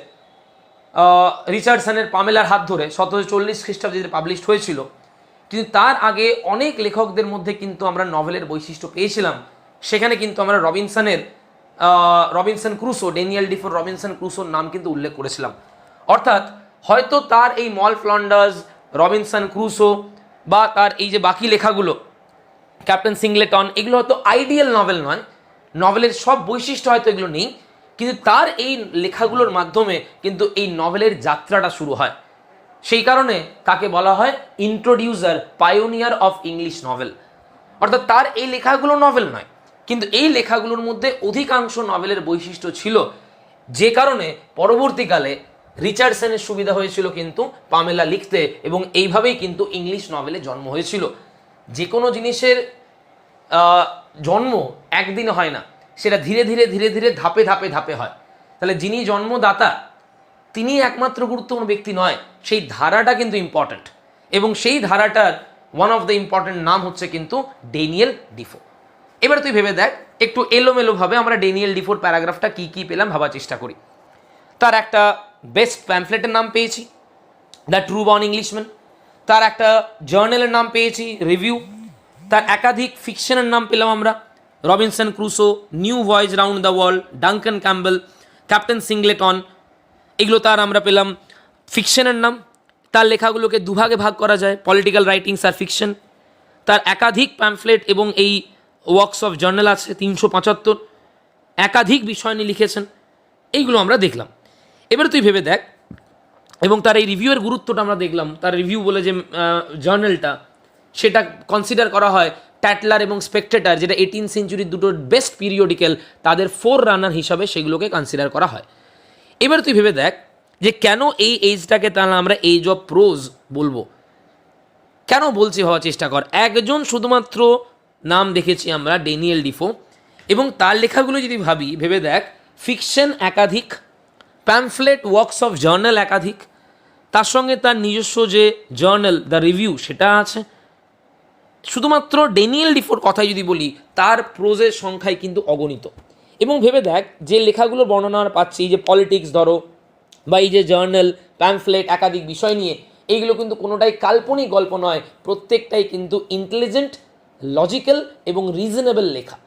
রিচার্ডসনের পামেলার হাত ধরে 1740 খ্রিস্টাব্দে যেটা পাবলিশড হয়েছিল, কিন্তু তার আগে অনেক লেখকদের মধ্যে কিন্তু আমরা নভেলের বৈশিষ্ট্য পেয়েছিলাম। সেখানে কিন্তু আমরা রবিনসন ক্রুসো, ড্যানিয়েল ডিফোর রবিনসন ক্রুসোর নাম কিন্তু উল্লেখ করেছিলাম। অর্থাৎ হয়তো তার এই মল ফ্লন্ডার্স, রবিনসন ক্রুসো বা তার এই যে বাকি লেখাগুলো, ক্যাপ্টেন সিংলেটন, এগুলো হয়তো আইডিয়াল নভেল নয়, নভেলের সব বৈশিষ্ট্য হয়তো এগুলো নেই, কিন্তু তার এই লেখাগুলোর মাধ্যমে কিন্তু এই নভেলের যাত্রাটা শুরু হয়। সেই কারণে তাকে বলা হয় introducer, pioneer of English novel. অর্থাৎ তার এই লেখাগুলো নভেল নয়, কিন্তু এই লেখাগুলোর মধ্যে অধিকাংশ নভেলের বৈশিষ্ট্য ছিল, যে কারণে পরবর্তীকালে রিচার্ডসনের সুবিধা হয়েছিল কিন্তু পামেলা লিখতে, এবং এইভাবেই কিন্তু ইংলিশ নভেলে জন্ম হয়েছিল। যে কোনো জিনিসের জন্ম একদিনে হয় না, সেটা ধীরে ধীরে ধীরে ধীরে ধাপে ধাপে ধাপে হয়। তাহলে যিনি জন্মদাতা তিনি একমাত্র গুরুত্বপূর্ণ ব্যক্তি নয়, সেই ধারাটা কিন্তু ইম্পর্ট্যান্ট, এবং সেই ধারাটার ওয়ান অফ দ্য ইম্পর্ট্যান্ট নাম হচ্ছে কিন্তু ড্যানিয়েল ডিফো। এবার তুই ভেবে দেখ, একটু এলোমেলোভাবে আমরা ড্যানিয়েল ডিফোর প্যারাগ্রাফটা কী কী পেলাম ভাবার চেষ্টা করি। তার একটা বেস্ট প্যামফ্লেটের নাম পেয়েছি, দ্য ট্রু বর্ন ইংলিশম্যান। তার একটা জার্নালের নাম পেয়েছি, রিভিউ। তার একাধিক ফিকশনের নাম পেলাম আমরা, Robinson Crusoe, new voyage round the world, Duncan Campbell, captain Singleton, এগুলো তার আমরা পেলাম ফিকশনের নাম। তার লেখাগুলোকে দুভাগে ভাগ করা যায়, পলিটিক্যাল রাইটিংস আর ফিকশন। তার একাধিক প্যামফ্লেট এবং এই ওয়ার্কস অফ জার্নাল আছে 375, একাধিক বিষয় নিয়ে লিখেছেন, এইগুলো আমরা দেখলাম। এবার তুই ভেবে দেখ, এবং তার এই রিভিউয়ের গুরুত্বটা আমরা দেখলাম। তার রিভিউ বলে যে জার্নালটা, সেটা কনসিডার করা হয় ট্যাটলার এবং স্পেকটেটার, যেটা 18th সেঞ্চুরির দুটো বেস্ট পিরিয়ডিক্যাল, তাদের ফোর রানার হিসাবে সেগুলোকে কনসিডার করা হয়। এবার তুই ভেবে দেখ যে কেন এই এজটাকে তাহলে আমরা এজ অফ প্রোজ বলবো, কেন বলছি হওয়ার চেষ্টা কর। একজন শুধুমাত্র নাম দেখেছি আমরা, ড্যানিয়েল ডিফো, এবং তার লেখাগুলো যদি ভাবি, ভেবে দেখ, ফিকশন একাধিক, প্যামফ্লেট ওয়ার্কস অফ জার্নাল একাধিক, তার সঙ্গে তার নিজস্ব যে জার্নাল দ্য রিভিউ সেটা আছে। শুধুমাত্র ড্যানিয়েল ডিফোর কথাই যদি বলি, তার প্রোজের সংখ্যায় কিন্তু অগণিত। এবং ভেবে দেখ যে লেখাগুলোর বর্ণনা পাচ্ছি, যে পলিটিক্স ধরো বা এই যে জার্নাল, প্যামফ্লেট, একাধিক বিষয় নিয়ে, এইগুলো কিন্তু কোনোটাই কাল্পনিক গল্প নয়, প্রত্যেকটাই কিন্তু ইন্টেলিজেন্ট, লজিক্যাল এবং রিজনেবল লেখা।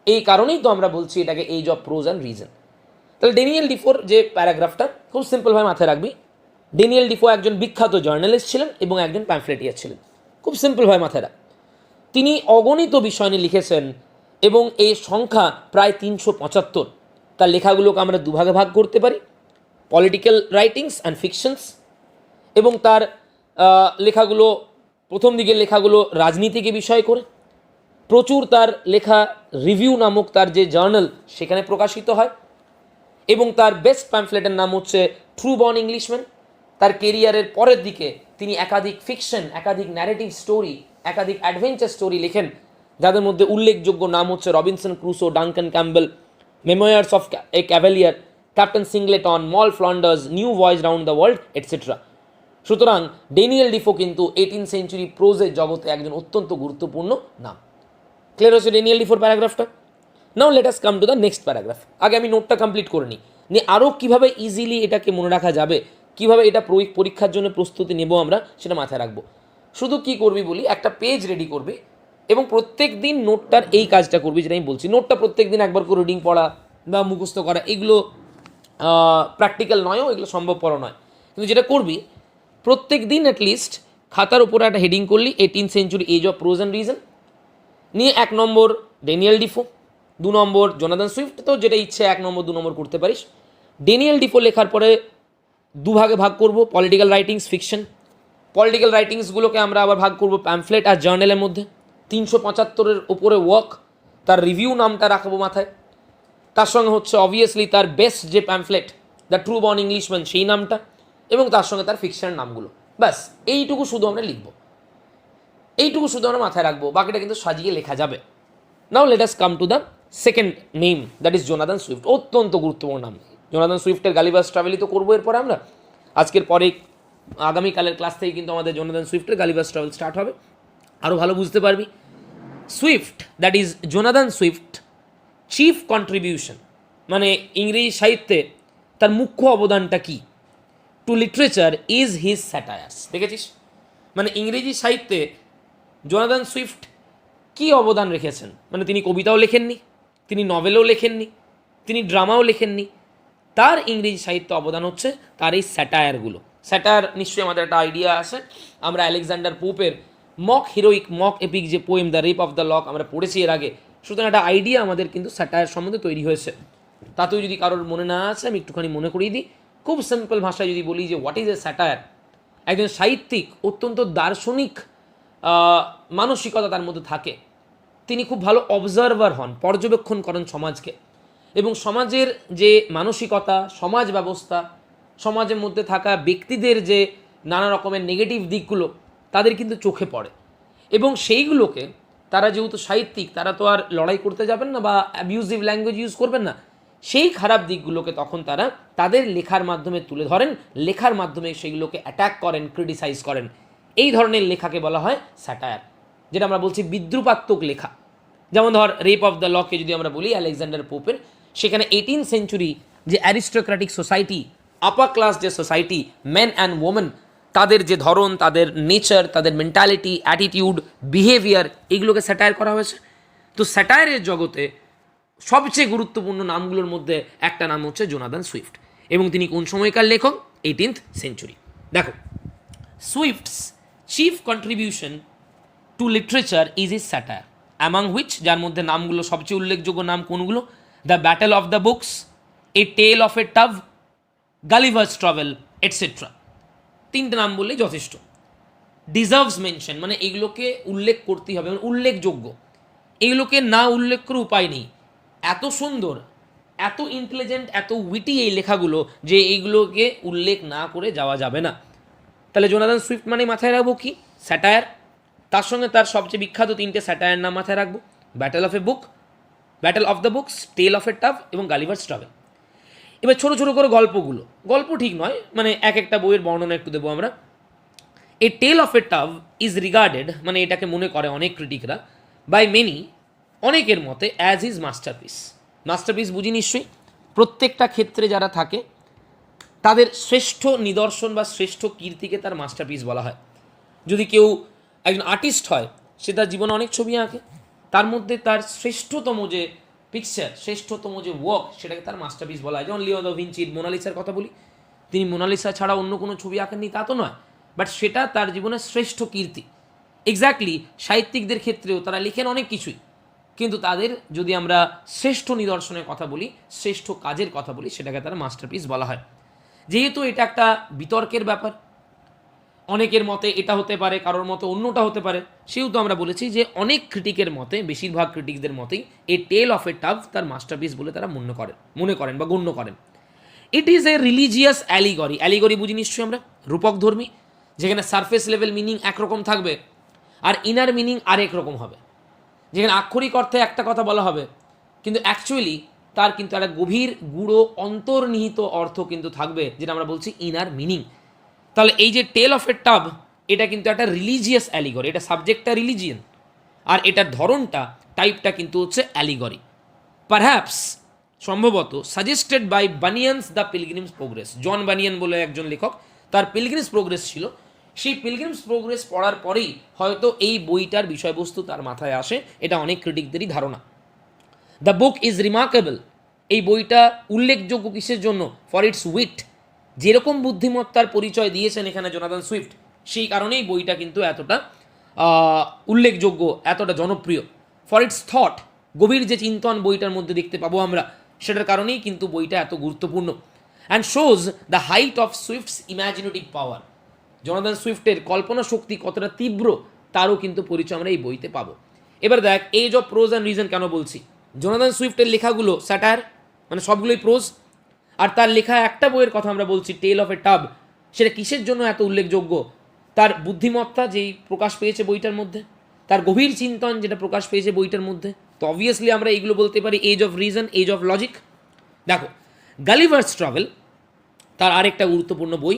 এই কারণেই তো আমরা বলছি এটাকে age of prose and reason. তাহলে ড্যানিয়েল ডিফোর যে প্যারাগ্রাফটা খুব সিম্পলভাবে মাথায় রাখবি, ড্যানিয়েল ডিফো একজন বিখ্যাত জার্নালিস্ট ছিলেন এবং একজন প্যামফ্লেটিয়ার ছিলেন। খুব সিম্পলভাবে মাথায় রাখ। তিনি অগণিত বিষয় নিয়ে লিখেছেন এবং এই সংখ্যা প্রায় 375। তার লেখাগুলোকে আমরা দুভাগে ভাগ করতে পারি, পলিটিক্যাল রাইটিংস অ্যান্ড ফিকশনস। এবং তার লেখাগুলো, প্রথম দিকের লেখাগুলো রাজনীতিকে বিষয় করে, প্রচুর তার লেখা রিভিউ নামক তার যে জার্নাল সেখানে প্রকাশিত হয়। এবং তার বেস্ট প্যামফ্লেটের নাম হচ্ছে ট্রু বর্ন ইংলিশম্যান। তার কেরিয়ারের পরের দিকে তিনি একাধিক ফিকশন, একাধিক ন্যারেটিভ স্টোরি, একাধিক অ্যাডভেঞ্চার স্টোরি লেখেন, যাদের মধ্যে উল্লেখযোগ্য নাম হচ্ছে Robinson Crusoe, Duncan Campbell, memoirs of a cavalier, captain Singleton, Moll Flanders, new voyage round the world, etcetera. সুতরাং ড্যানিয়েল ডিফো কিন্তু 18th সেঞ্চুরি প্রোজের জগতে একজন অত্যন্ত গুরুত্বপূর্ণ নাম। ক্লিয়ার হচ্ছে ড্যানিয়েল ডিফোর প্যারাগ্রাফটা? Now let us come to the next paragraph. আগে আমি নোটটা কমপ্লিট করে নিই। নিয়ে আরও কীভাবে ইজিলি এটাকে মনে রাখা যাবে, কীভাবে এটা পরীক্ষার জন্য প্রস্তুতি নেব আমরা, সেটা মাথায় রাখবো। শুধু কি করবি বলি, একটা পেজ রেডি করবি এবং প্রত্যেক দিন নোটটার এই কাজটা করবি, যেটা আমি বলছি। নোটটা প্রত্যেক দিন একবার করে রিডিং পড়া বা মুখস্থ করা, এগুলো প্র্যাকটিক্যাল নয়ও, এগুলো সম্ভবপর নয়। কিন্তু যেটা করবি, প্রত্যেক দিন অ্যাটলিস্ট খাতার উপরে একটা হেডিং করলি 18th century age of prose and reason নিয়ে। 1 নম্বর ড্যানিয়েল ডিফো, 2 নম্বর জোনাথন সুইফট, তো যেটা ইচ্ছে 1 নম্বর 2 নম্বর করতে পারিস। ড্যানিয়েল ডিফো লেখার পরে 2 ভাগে ভাগ করব, পলিটিক্যাল রাইটিংস, ফিকশন। পলিটিক্যাল রাইটিংসগুলোকে আমরা আবার ভাগ করব প্যামফ্লেট আর জার্নালের মধ্যে। 375-এর উপরে ওয়ার্ক, তার রিভিউ নামটা রাখবো মাথায়। তার সঙ্গে হচ্ছে অবভিয়াসলি তার বেস্ট যে pamphlet, the true born Englishman, সেই নামটা, এবং তার সঙ্গে তার ফিকশনের নামগুলো। ব্যাস এইটুকু শুধু আমরা লিখব, এইটুকু শুধু আমরা মাথায় রাখবো, বাকিটা কিন্তু সাজিয়ে লেখা যাবে। Now let us come to the second name, that is Jonathan Swift. অত্যন্ত গুরুত্বপূর্ণ নাম। জোনাথন সুইফটের গালিভার্স ট্রাভেলই তো করবো এরপরে আমরা। আজকের পরে আগামীকালের ক্লাস থেকে কিন্তু আমাদের জোনাথন সুইফটের গালিভার্স ট্রাভেল স্টার্ট হবে, আরও ভালো বুঝতে পারবি। Swift, that is Jonathan Swift chief contribution, মানে ইংরেজি সাহিত্যে তার মুখ্য অবদানটা কি, টু লিটারেচার ইজ হিজ স্যাটায়ার্স। দেখেছিস, মানে ইংরেজি সাহিত্যে জোনাথন সুইফট কী অবদান রেখেছেন। মানে তিনি কবিতাও লেখেননি, তিনি নভেলও লেখেননি, তিনি ড্রামাও লেখেননি। তার ইংরেজি সাহিত্য অবদান হচ্ছে তার এই স্যাটায়ারগুলো। স্যাটায়ার নিশ্চয়ই আমাদের একটা আইডিয়া আছে, আমরা আলেকজান্ডার পোপের মক হিরোইক, মক এপিক যে poem the rape of the lock আমরা পড়েছি এর আগে। সুতরাং একটা আইডিয়া আমাদের কিন্তু স্যাটায়ার সম্বন্ধে তৈরি হয়েছে। তাতেও যদি কারোর মনে না আছে, আমি একটুখানি মনে করিয়ে দিই। খুব সিম্পল ভাষায় যদি বলি যে হোয়াট ইজ এ স্যাটায়ার, একজন সাহিত্যিক অত্যন্ত দার্শনিক মানসিকতা তার মধ্যে থাকে। তিনি খুব ভালো অবজারভার হন, পর্যবেক্ষণ করেন সমাজকে, এবং সমাজের যে মানসিকতা, সমাজ ব্যবস্থা, সমাজের মধ্যে থাকা ব্যক্তিদের যে নানা রকমের নেগেটিভ দিকগুলো তাদের কিন্তু চোখে পড়ে, এবং সেইগুলোকে তারা যেহেতু সাহিত্যিক, তারা তো আর লড়াই করতে যাবেন না বা অ্যাবিউজিভ ল্যাঙ্গুয়েজ ইউজ করবেন না। সেই খারাপ দিকগুলোকে তখন তারা তাদের লেখার মাধ্যমে তুলে ধরেন, লেখার মাধ্যমে সেগুলোকে অ্যাটাক করেন, ক্রিটিসাইজ করেন। এই ধরনের লেখাকে বলা হয় স্যাটায়ার, যেটা আমরা বলছি বিদ্রুপাত্মক লেখা। যেমন ধর রেপ অফ দ্য লকে যদি আমরা বলি আলেকজান্ডার পোপের, সেখানে 18th সেঞ্চুরি যে অ্যারিস্টোক্রেটিক সোসাইটি, আপার ক্লাস যে সোসাইটি, মেন অ্যান্ড ওমেন, তাদের যে ধরন, তাদের নেচার, তাদের মেন্টালিটি, অ্যাটিটিউড, বিহেভিয়ার, এগুলোকে স্যাটায়ার করা হয়েছে। তো স্যাটায়ারের জগতে সবচেয়ে গুরুত্বপূর্ণ নামগুলোর মধ্যে একটা নাম হচ্ছে জোনাথন সুইফট, এবং তিনি কোন সময়কার লেখক, 18th সেঞ্চুরি। দেখো, Swift's chief contribution to literature is is satire, among which, যার মধ্যে নামগুলো সবচেয়ে উল্লেখযোগ্য নাম কোনগুলো, the battle of the books, a tale of a tub, Gulliver's travel, etcetera. 3টে নাম বললেই যথেষ্ট। ডিজার্ভস মেনশন, মানে এগুলোকে উল্লেখ করতেই হবে, মানে উল্লেখযোগ্য, এগুলোকে না উল্লেখ করে উপায় নেই। এত সুন্দর, এত ইন্টেলিজেন্ট, এত উইটি এই লেখাগুলো যে এইগুলোকে উল্লেখ না করে যাওয়া যাবে না। তাহলে জোনাথন সুইফট মানে মাথায় রাখবো কি, স্যাটায়ার। তার সঙ্গে তার সবচেয়ে বিখ্যাত 3টে স্যাটায়ার নাম মাথায় রাখবো, battle of a book, battle of the books, tale of a tub এবং গালিভার্স ট্রাভেল। এবার ছোটো ছোটো করে গল্পগুলো, গল্প ঠিক নয়, মানে এক একটা বইয়ের বর্ণনা একটু দেবো আমরা। এ tale of a টাভ is regarded, মানে এটাকে মনে করে অনেক ক্রিটিকরা, বাই মেনি, অনেকের মতে, অ্যাজ ইজ মাস্টারপিস। মাস্টারপিস বুঝি নিশ্চয়ই, প্রত্যেকটা ক্ষেত্রে যারা থাকে তাদের শ্রেষ্ঠ নিদর্শন বা শ্রেষ্ঠ কীর্তিকে তার মাস্টারপিস বলা হয়। যদি কেউ একজন আর্টিস্ট হয়, সে তার জীবনে অনেক ছবি আঁকে, তার মধ্যে তার শ্রেষ্ঠতম যে পিকচার, শ্রেষ্ঠতম যে ওয়ার্ক, সেটাকে তার মাস্টারপিস বলা হয়। যেমন লিওনার্দো দা ভিঞ্চির মোনালিসার কথা বলি, তিনি মোনালিসা ছাড়া অন্য কোনো ছবি আঁকেননি তা তো নয়, বাট সেটা তার জীবনের শ্রেষ্ঠ কীর্তি। এক্স্যাক্টলি সাহিত্যিকদের ক্ষেত্রেও তারা লিখেন অনেক কিছুই, কিন্তু তাদের যদি আমরা শ্রেষ্ঠ নিদর্শনের কথা বলি, শ্রেষ্ঠ কাজের কথা বলি, সেটাকে তারা মাস্টারপিস বলা হয়। যেহেতু এটা একটা বিতর্কের ব্যাপার, অনেকের মতে এটা হতে পারে, কারোর মতে অন্যটা হতে পারে, সেহেতু আমরা বলেছি যে অনেক ক্রিটিকের মতে, বেশিরভাগ ক্রিটিকদের মতেই এ টেল অফ এ টাভ তার মাস্টারপিস বলে তারা মনে করেন বা গণ্য করেন। It is a religious allegory. Allegory বুঝি নিশ্চয়ই আমরা, রূপক ধর্মী, যেখানে সারফেস লেভেল মিনিং একরকম থাকবে আর ইনার মিনিং আরেক রকম হবে। যেখানে আক্ষরিক অর্থে একটা কথা বলা হবে, কিন্তু অ্যাকচুয়ালি তার কিন্তু একটা গভীর গূঢ় অন্তর্নিহিত অর্থ কিন্তু থাকবে, যেটা আমরা বলছি ইনার মিনিং। তাহলে এই যে টেল অফ এ টাব, এটা কিন্তু একটা রিলিজিয়াস অ্যালিগরি, এটা সাবজেক্টটা রিলিজিয়ান, আর এটার ধরনটা, টাইপটা কিন্তু হচ্ছে অ্যালিগরি। পারহ্যাপস সম্ভবত suggested by Bunyan's the Pilgrim's progress. John Bunyan বলে একজন লেখক, তার পিলগ্রিমস প্রোগ্রেস ছিল, সেই পিলগ্রিমস প্রোগ্রেস পড়ার পরেই হয়তো এই বইটার বিষয়বস্তু তার মাথায় আসে, এটা অনেক ক্রিটিকদেরই ধারণা। দ্য বুক ইজ রিমার্কেবল, এই বইটা উল্লেখযোগ্য কিসের জন্য? ফর ইটস উইট, যেরকম বুদ্ধিমত্তার পরিচয় দিয়েছেন এখানে জোনাথন সুইফট, সেই কারণেই বইটা কিন্তু এতটা উল্লেখযোগ্য, এতটা জনপ্রিয়। ফর ইটস থট, গভীর যে চিন্তন বইটার মধ্যে দেখতে পাবো আমরা, সেটার কারণেই কিন্তু বইটা এত গুরুত্বপূর্ণ। And shows the height of Swift's imaginative power, Jonathan সুইফটের কল্পনা শক্তি কতটা তীব্র তারও কিন্তু পরিচয় আমরা এই বইতে পাবো। এবার দেখ, age of prose and reason কেন বলছি? জোনাথন সুইফটের লেখাগুলো স্যাটায়ার, মানে সবগুলোই প্রোজ, আর তার লেখা একটা বইয়ের কথা আমরা বলছি, টেল অফ এ টাব, সেটা কিসের জন্য এত উল্লেখযোগ্য? তার বুদ্ধিমত্তা যেই প্রকাশ পেয়েছে বইটার মধ্যে, তার গভীর চিন্তন যেটা প্রকাশ পেয়েছে বইটার মধ্যে, তো অবভিয়াসলি আমরা এইগুলো বলতে পারি age of reason, age of logic. দেখো, গালিভার্স ট্রাভেল তার আরেকটা গুরুত্বপূর্ণ বই,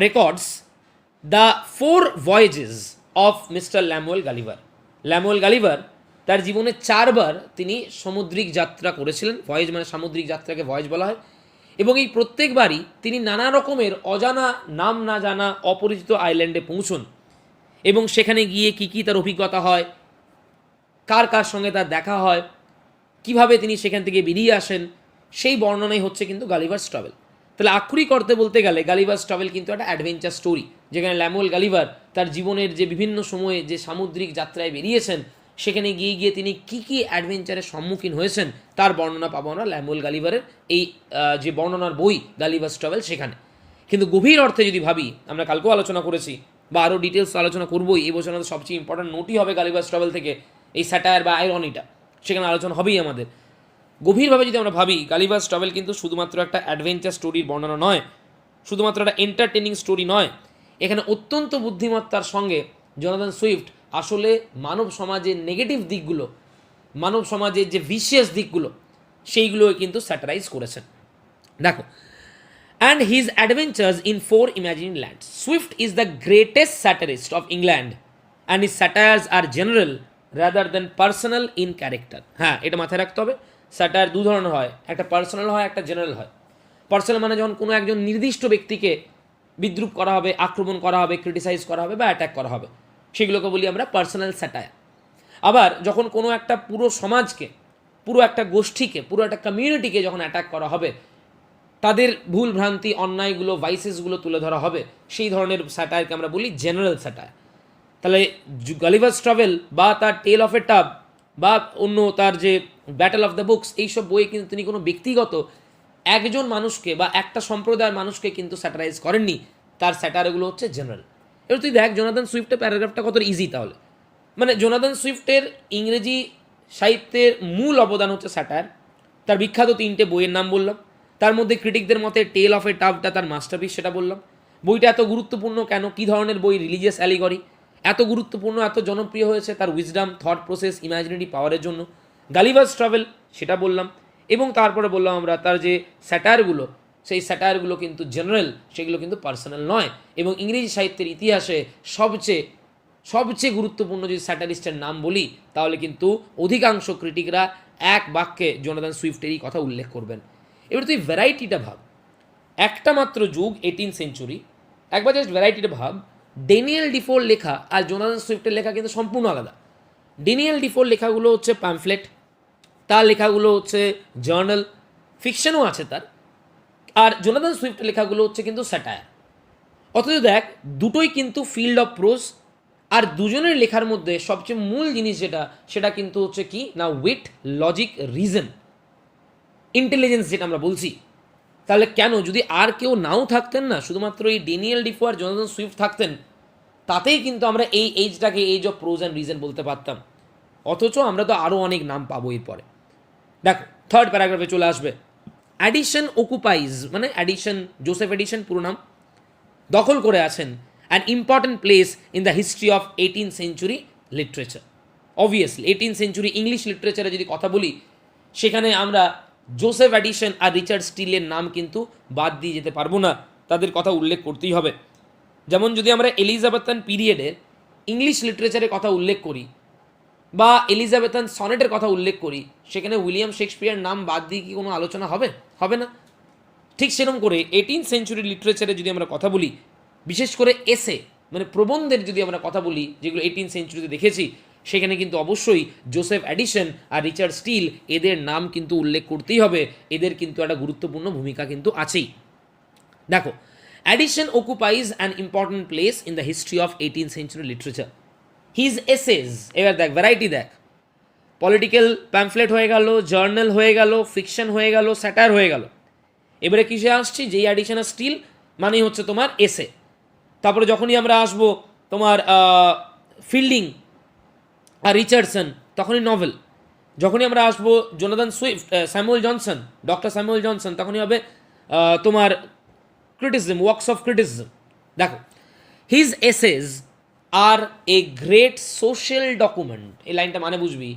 records the 4 voyages of mister Lemuel Gulliver. Lemuel Gulliver তার জীবনে 4 বার তিনি সামুদ্রিক যাত্রা করেছিলেন। ভয়েজ মানে সামুদ্রিক যাত্রাকে ভয়েজ বলা হয়। এবং এই প্রত্যেকবারই তিনি নানা রকমের অজানা, নাম না জানা, অপরিচিত আইল্যান্ডে পৌঁছন এবং সেখানে গিয়ে কী কী তার অভিজ্ঞতা হয়, কার কার সঙ্গে তার দেখা হয়, কিভাবে তিনি সেখান থেকে বেরিয়ে আসেন, সেই বর্ণনাই হচ্ছে কিন্তু গালিভার্স ট্রাভেল। তাহলে আক্ষরিক অর্থে বলতে গেলে গালিভার্স ট্রাভেল কিন্তু একটা অ্যাডভেঞ্চার স্টোরি, যেখানে ল্যামুয়েল গালিভার তার জীবনের যে বিভিন্ন সময়ে যে সামুদ্রিক যাত্রায় বেরিয়েছেন, সেখানে গিয়ে গিয়ে তিনি কী কী অ্যাডভেঞ্চারের সম্মুখীন হয়েছেন তার বর্ণনা পাবো আমরা ল্যামুয়েল গালিভারের এই যে বর্ণনার বই গালিভার্স ট্রাভেল সেখানে। কিন্তু গভীর অর্থে যদি ভাবি, আমরা কালকেও আলোচনা করেছি বা আরও ডিটেলস আলোচনা করবোই, এই বছর আমাদের সবচেয়ে ইম্পর্ট্যান্ট নোটই হবে গালিভার্স ট্রাভেল থেকে এই স্যাটায়ার বা আইরনিটা, সেখানে আলোচনা হবেই আমাদের। গভীরভাবে যদি আমরা ভাবি, গালিভার্স ট্রাভেল কিন্তু শুধুমাত্র একটা অ্যাডভেঞ্চার স্টোরির বর্ণনা নয়, শুধুমাত্র একটা এন্টারটেনিং স্টোরি নয়, এখানে অত্যন্ত বুদ্ধিমত্তার সঙ্গে জোনাথন সুইফট আসলে মানব সমাজের নেগেটিভ দিকগুলো, মানব সমাজের যে ভিশিয়াস দিকগুলো, সেইগুলো কিন্তু স্যাটারাইজ করেছেন। দেখো, and his adventures in 4 imagining lands, Swift is the greatest satirist of England and his satires are general rather than personal in character. হ্যাঁ, এটা মাথায় রাখতে হবে, স্যাটায়ার 2 ধরনের হয়, একটা পার্সোনাল হয়, একটা জেনারেল হয়। পার্সোনাল মানে যখন কোনো একজন নির্দিষ্ট ব্যক্তিকে বিদ্রুপ করা হবে, আক্রমণ করা হবে, ক্রিটিসাইজ করা হবে বা অ্যাটাক করা হবে, সেগুলোকে বলি আমরা পার্সোনাল স্যাটায়ার। আবার যখন কোনো একটা পুরো সমাজকে, পুরো একটা গোষ্ঠীকে, পুরো একটা কমিউনিটিকে যখন অ্যাটাক করা হবে, তাদের ভুল ভ্রান্তি, অন্যায়গুলো, ভাইসেসগুলো তুলে ধরা হবে, সেই ধরনের স্যাটায়ারকে আমরা বলি জেনারেল স্যাটায়ার। তাহলে গালিভার্স ট্রাভেল বা তার টেল অফ এ টাব বা অন্য তার যে ব্যাটল অফ দ্য বুকস, এইসব বইয়ে কিন্তু তিনি কোনো ব্যক্তিগত একজন মানুষকে বা একটা সম্প্রদায়ের মানুষকে কিন্তু স্যাটারাইজ করেননি, তার স্যাটারগুলো হচ্ছে জেনারেল। এবার তুই দেখ জোনাথন সুইফটের প্যারাগ্রাফটা কত ইজি তাহলে। মানে জোনাথন সুইফটের ইংরেজি সাহিত্যের মূল অবদান হচ্ছে স্যাটায়ার। তার বিখ্যাত 3টে বইয়ের নাম বললাম, তার মধ্যে ক্রিটিকদের মতে টেল অফ এ টাবটা তার মাস্টারপিস, সেটা বললাম। বইটা এত গুরুত্বপূর্ণ কেন, কী ধরনের বই, রিলিজিয়াস অ্যালিগরি, এত গুরুত্বপূর্ণ, এত জনপ্রিয় হয়েছে তার উইজডাম, থট প্রসেস, ইমাজিনারি পাওয়ারের জন্য। গালিভার্স ট্রাভেল সেটা বললাম, এবং তারপরে বললাম আমরা তার যে স্যাটায়ারগুলো, সেই স্যাটায়ারগুলো কিন্তু জেনারেল, সেগুলো কিন্তু পার্সোনাল নয়। এবং ইংরেজি সাহিত্যের ইতিহাসে সবচেয়ে গুরুত্বপূর্ণ যদি স্যাটারিস্টের নাম বলি, তাহলে কিন্তু অধিকাংশ ক্রিটিকরা এক বাক্যে জোনাথন সুইফটেরই কথা উল্লেখ করবেন। এবার তুই ভ্যারাইটিটা ভাব, একটা মাত্র যুগ 18th সেঞ্চুরি, একবার জাস্ট ভ্যারাইটিটা ভাব। ড্যানিয়েল ডিফোর লেখা আর জোনাথন সুইফটের লেখা কিন্তু সম্পূর্ণ আলাদা। ড্যানিয়েল ডিফোর লেখাগুলো হচ্ছে প্যামফ্লেট, তার লেখাগুলো হচ্ছে জার্নাল, ফিকশনও আছে তার, আর জোনাথন সুইফটের লেখাগুলো হচ্ছে কিন্তু স্যাটায়ার। অথচ দেখ, দুটোই কিন্তু ফিল্ড অফ প্রোজ, আর দুজনের লেখার মধ্যে সবচেয়ে মূল জিনিস সেটা কিন্তু হচ্ছে কি না, উইট, লজিক, রিজন, ইন্টেলিজেন্স যেটা আমরা বলছি। তাহলে কেন, যদি আর কেউ নাও থাকতেন না, শুধুমাত্র এই ড্যানিয়েল ডিফো আর জোনাথন সুইফট থাকতেন, তাতেই কিন্তু আমরা এই এইজটাকে age of prose and reason বলতে পারতাম। অথচ আমরা তো আরও অনেক নাম পাবো এরপরে। দেখো, 3rd প্যারাগ্রাফে চলে আসবে। অ্যাডিশন অকুপাইজ, মানে অ্যাডিশন, জোসেফ এডিশন পুরো নাম, দখল করে আছেন an important place in the history of 18th century literature. Obviously 18th century English লিটারেচারে যদি কথা বলি, সেখানে আমরা জোসেফ অ্যাডিশন আর রিচার্ড স্টিলের নাম কিন্তু বাদ দিয়ে যেতে পারবো না, তাদের কথা উল্লেখ করতেই হবে। যেমন যদি আমরা এলিজাবেথান পিরিয়ডের ইংলিশ লিটারেচারের কথা উল্লেখ করি, বা এলিজাবেথান সনেটের কথা উল্লেখ করি, সেখানে উইলিয়াম শেক্সপিয়ার নাম বাদ দিয়ে কি কোনো আলোচনা হবে? হবে না। ঠিক সেরকম করে 18th সেঞ্চুরি লিটারেচারে যদি আমরা কথা বলি, বিশেষ করে এসে মানে প্রবন্ধের যদি আমরা কথা বলি, যেগুলো 18th সেঞ্চুরিতে দেখেছি, সেখানে কিন্তু অবশ্যই জোসেফ অ্যাডিসন আর রিচার্ড স্টিল এদের নাম কিন্তু উল্লেখ করতেই হবে। এদের কিন্তু একটা গুরুত্বপূর্ণ ভূমিকা কিন্তু আছেই। দেখো, Edison অকুপাইজ an important place in the history of 18th century literature. His essays, এবার দেখ ভ্যারাইটি দেখ, পলিটিক্যাল প্যামফ্লেট হয়ে গেল, জার্নাল হয়ে গেল, ফিকশন হয়ে গেল, স্যাটায়ার হয়ে গেল। এবারে কিসে আসছি, যেই অ্যাডিশন আর স্টিল মানেই হচ্ছে তোমার এসে। তারপরে যখনই আমরা আসবো তোমার ফিল্ডিং আর রিচার্ডসন, তখনই নভেল। যখনই আমরা আসবো Jonathan Swift, Samuel Johnson, Doctor Samuel Johnson, তখনই হবে তোমার ক্রিটিসিজম, ওয়ার্কস অফ ক্রিটিসিজম। দেখো, his essays are a great social document, এই লাইনটা মানে বুঝবি।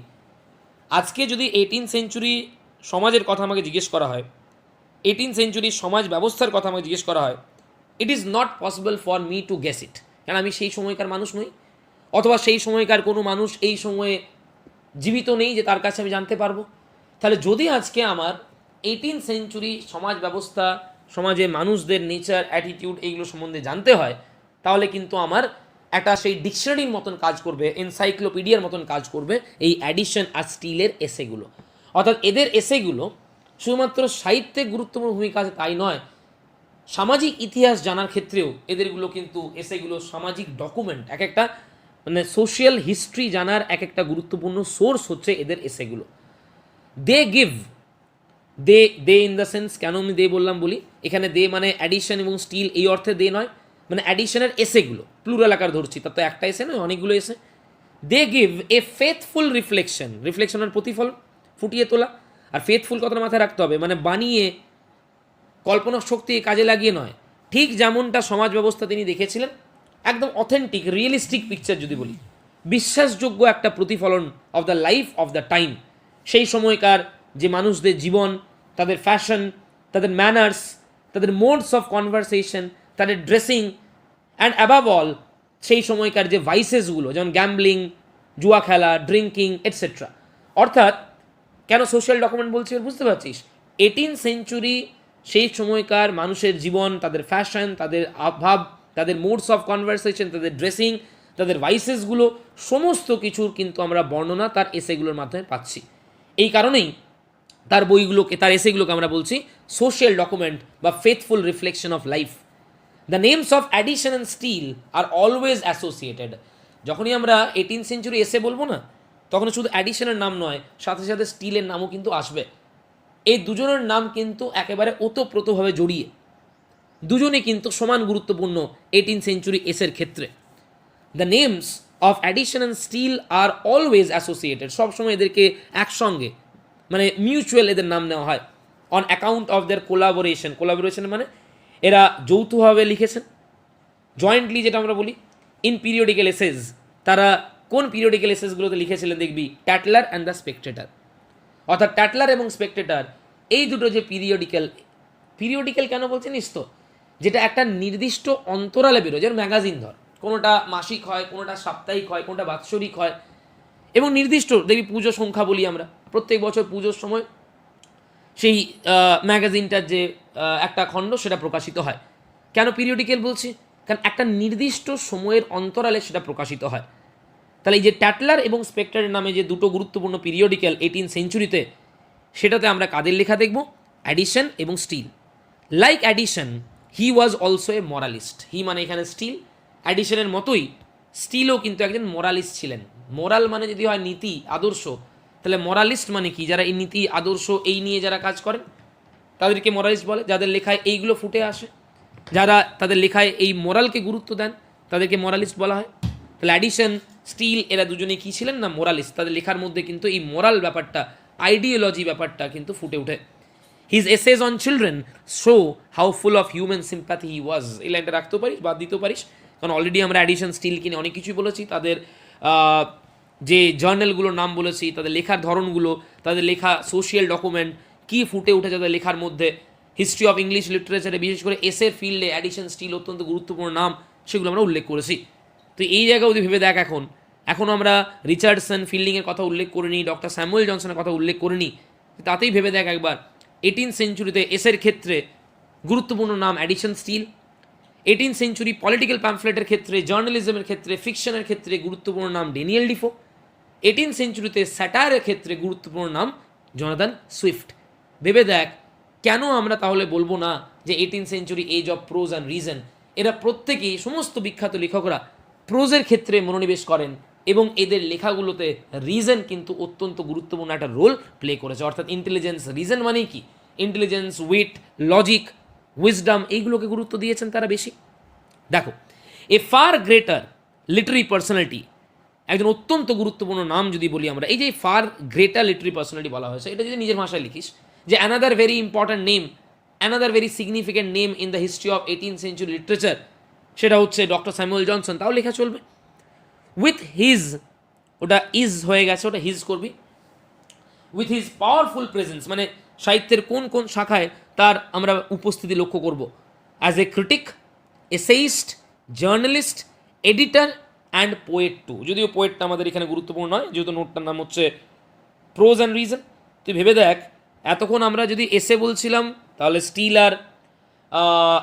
আজকে যদি 18th সেঞ্চুরি সমাজের কথা আমাকে জিজ্ঞেস করা হয়, 18th সেঞ্চুরির সমাজ ব্যবস্থার কথা আমাকে জিজ্ঞেস করা হয়, it is not possible for me two guess ইট, কারণ আমি সেই সময়কার মানুষ নই, অথবা সেই সময়কার কোনো মানুষ এই সময়ে জীবিত নেই যে তার কাছে আমি জানতে পারবো। তাহলে যদি আজকে আমার 18th সেঞ্চুরি সমাজ ব্যবস্থা, সমাজে মানুষদের নেচার, অ্যাটিটিউড, এইগুলো সম্বন্ধে জানতে হয়, তাহলে কিন্তু আমার একটা সেই ডিকশনারির মতন কাজ করবে, এনসাইক্লোপিডিয়ার মতন কাজ করবে এই অ্যাডিশন আর স্টিলের এসেগুলো। অর্থাৎ এদের এসেগুলো শুধুমাত্র সাহিত্যে গুরুত্বপূর্ণ ভূমিকা আছে তাই নয়, সামাজিক ইতিহাস জানার ক্ষেত্রেও এদেরগুলো কিন্তু এসেগুলো সামাজিক ডকুমেন্ট, এক একটা মানে সোশ্যাল হিস্ট্রি জানার এক একটা গুরুত্বপূর্ণ সোর্স হচ্ছে এদের এসেগুলো। They give, they they in the sense, কেন আমি দে বললাম বলি, এখানে দে মানে অ্যাডিশন এবং স্টিল এই অর্থে দে নয়, মানে অ্যাডিশনের এসেগুলো প্লুরাল আকার ধরছি, তার তো একটা এসে নয়, অনেকগুলো essay. They give a faithful reflection, রিফ্লেকশনের প্রতিফলন, ফুটিয়ে তোলা। আর ফেথফুল কথাটা মাথায় রাখতে হবে, মানে বানিয়ে কল্পনা শক্তি কাজে লাগিয়ে নয়, ঠিক যেমনটা সমাজ ব্যবস্থা তিনি দেখেছিলেন, একদম অথেন্টিক রিয়েলিস্টিক পিকচার যদি বলি, বিশ্বাসযোগ্য একটা প্রতিফলন of the life of the time, সেই সময়কার যে মানুষদের জীবন, তাদের ফ্যাশন, তাদের ম্যানার্স, তাদের মোডস অফ কনভারসেশন, তাদের ড্রেসিং, অ্যান্ড অ্যাবাভ অল সেই সময়কার যে ভাইসেসগুলো, যেমন গ্যাম্বলিং, জুয়া খেলা, ড্রিঙ্কিং এটসেট্রা। অর্থাৎ কেন সোশ্যাল ডকুমেন্ট বলছি বুঝতে পারছিস? 18th সেঞ্চুরি সেই সময়কার মানুষের জীবন, তাদের ফ্যাশন, তাদের ভাব, তাদের মোডস অফ কনভারসেশন, তাদের ড্রেসিং, তাদের ভাইসেসগুলো, সমস্ত কিছুর কিন্তু আমরা বর্ণনা তার এসেগুলোর মাধ্যমে পাচ্ছি। এই কারণেই তার বইগুলোকে, তার এসেগুলোকে আমরা বলছি সোশ্যাল ডকুমেন্ট বা faithful reflection of life. The names of Addison and Steele are always associated. যখনই আমরা 18th সেঞ্চুরি এসে বলবো না, তখন শুধু অ্যাডিশনের নাম নয়, সাথে সাথে স্টিলের নামও কিন্তু আসবে। এই দুজনের নাম কিন্তু একেবারে ওতপ্রোতভাবে জড়িয়ে, দুজনে কিন্তু সমান গুরুত্বপূর্ণ 18th সেঞ্চুরি এসের ক্ষেত্রে। The names of Addison and Steele are always associated, সবসময় এদেরকে একসঙ্গে মানে মিউচুয়াল এদের নাম নেওয়া হয়, on account of their collaboration. Collaboration মানে এরা যৌথভাবে লিখেছেন, জয়েন্টলি যেটা আমরা বলি। ইন পিরিয়ডিক্যাল এসেজ, তারা কোন পিরিয়ডিক্যাল এসেসগুলোতে লিখেছিলেন দেখবি, ট্যাটলার অ্যান্ড দ্য স্পেকটেটার। অর্থাৎ ট্যাটলার এবং স্পেকটেটার এই দুটো যে পিরিয়ডিক্যাল, পিরিয়ডিক্যাল কেন বলছেন তো, যেটা একটা নির্দিষ্ট অন্তরালে বেরোয়, যেমন ম্যাগাজিন ধর, কোনোটা মাসিক হয়, কোনোটা সাপ্তাহিক হয়, কোনোটা বাৎসরিক হয়, এবং নির্দিষ্ট দেখবি পুজো সংখ্যা বলি আমরা, প্রত্যেক বছর পুজোর সময় সেই ম্যাগাজিনটার যে একটা খণ্ড সেটা প্রকাশিত হয়। কেন পিরিয়ডিক্যাল বলছি? কারণ একটা নির্দিষ্ট সময়ের অন্তরালে সেটা প্রকাশিত হয়। তাহলে এই যে ট্যাটলার এবং স্পেক্টারের নামে যে দুটো গুরুত্বপূর্ণ পিরিয়ডিক্যাল 18th সেঞ্চুরিতে, সেটাতে আমরা কাদের লেখা দেখব? অ্যাডিশন এবং Steele. Like Addison, he was also a moralist. He মানে এখানে স্টিল, অ্যাডিশনের মতোই স্টিলও কিন্তু একজন মরালিস্ট ছিলেন। মোরাল মানে যদি হয় নীতি আদর্শ, তাহলে মরালিস্ট মানে কি? যারা এই নীতি আদর্শ এই নিয়ে যারা কাজ করেন তাদেরকে মরালিস্ট বলে। যাদের লেখায় এইগুলো ফুটে আসে, যারা তাদের লেখায় এই মোরালকে গুরুত্ব দেন, তাদেরকে মরালিস্ট বলা হয়। তাহলে অ্যাডিশন, স্টিল এরা দুজনেই কী ছিলেন না? মোরালিস্ট। তাদের লেখার মধ্যে কিন্তু এই মোরাল ব্যাপারটা, আইডিওলজি ব্যাপারটা কিন্তু ফুটে ওঠে। His essays on children show how full of human sympathy he was. এই লাইনটা রাখতেও পারিস, বাদ দিতেও পারিস, কারণ অলরেডি আমরা অ্যাডিশন স্টিল কিনে অনেক কিছুই বলেছি। তাদের যে জার্নালগুলোর নাম বলেছি, তাদের লেখার ধরনগুলো, তাদের লেখা সোশিয়াল ডকুমেন্ট কী ফুটে উঠে তাদের লেখার মধ্যে, হিস্ট্রি অফ ইংলিশ লিটারেচারে বিশেষ করে এসের ফিল্ডে অ্যাডিশন স্টিল অত্যন্ত গুরুত্বপূর্ণ নাম, সেগুলো আমরা উল্লেখ করেছি। তো এই জায়গায় যদি ভেবে দেখ এখন এখনও আমরা রিচার্ডসন, ফিল্ডিংয়ের কথা উল্লেখ করিনি, ডক্টর স্যামুয়েল জনসনের কথা উল্লেখ করিনি। তাতেই ভেবে দেখ একবার 18th সেঞ্চুরিতে এসের ক্ষেত্রে গুরুত্বপূর্ণ নাম Addison Steele, 18th century political প্যামফ্লেটের ক্ষেত্রে, জার্নালিজমের ক্ষেত্রে, ফিকশনের ক্ষেত্রে গুরুত্বপূর্ণ নাম ড্যানিয়েল ডিফো, 18th সেঞ্চুরিতে স্যাটায়ারের ক্ষেত্রে গুরুত্বপূর্ণ নাম জোনাথন সুইফট। ভেবে দেখ কেন আমরা তাহলে বলবো না যে 18th century age of prose and reason. এরা প্রত্যেকেই, সমস্ত বিখ্যাত লেখকরা প্রোজের ক্ষেত্রে মনোনিবেশ করেন এবং এদের লেখাগুলোতে রিজন কিন্তু অত্যন্ত গুরুত্বপূর্ণ একটা রোল প্লে করেছে। অর্থাৎ ইন্টেলিজেন্স, রিজন মানে কি, ইন্টেলিজেন্স, উইট, লজিক, উইজডম, এইগুলোকে গুরুত্ব দিয়েছেন তারা বেশি। দেখো, এ ফার গ্রেটার লিটারি পার্সোনালিটি, একজন অত্যন্ত গুরুত্বপূর্ণ নাম যদি বলি আমরা, এই যে ফার গ্রেটার লিটারি পার্সোনালিটি বলা হয়েছে, এটা যদি নিজের ভাষায় লিখিস যে another very important name, another very significant name in the history of 18th century literature, সেটা হচ্ছে ডক্টর স্যামুয়েল জনসন, তাও লেখা চলবে। উইথ হিজ, ওটা ইজ হয়ে গেছে, ওটা হিজ করবি। উইথ হিজ পাওয়ারফুল প্রেজেন্স, মানে সাহিত্যের কোন কোন শাখায় তার আমরা উপস্থিতি লক্ষ্য করব, as a critic, essayist, journalist, editor and poet too. যদিও পোয়েটটা আমাদের এখানে গুরুত্বপূর্ণ নয়, যেহেতু নোটটার নাম হচ্ছে প্রোজ অ্যান্ড রিজন। তুই ভেবে দেখ, এতক্ষণ আমরা যদি এসে বলছিলাম তাহলে স্টিল আর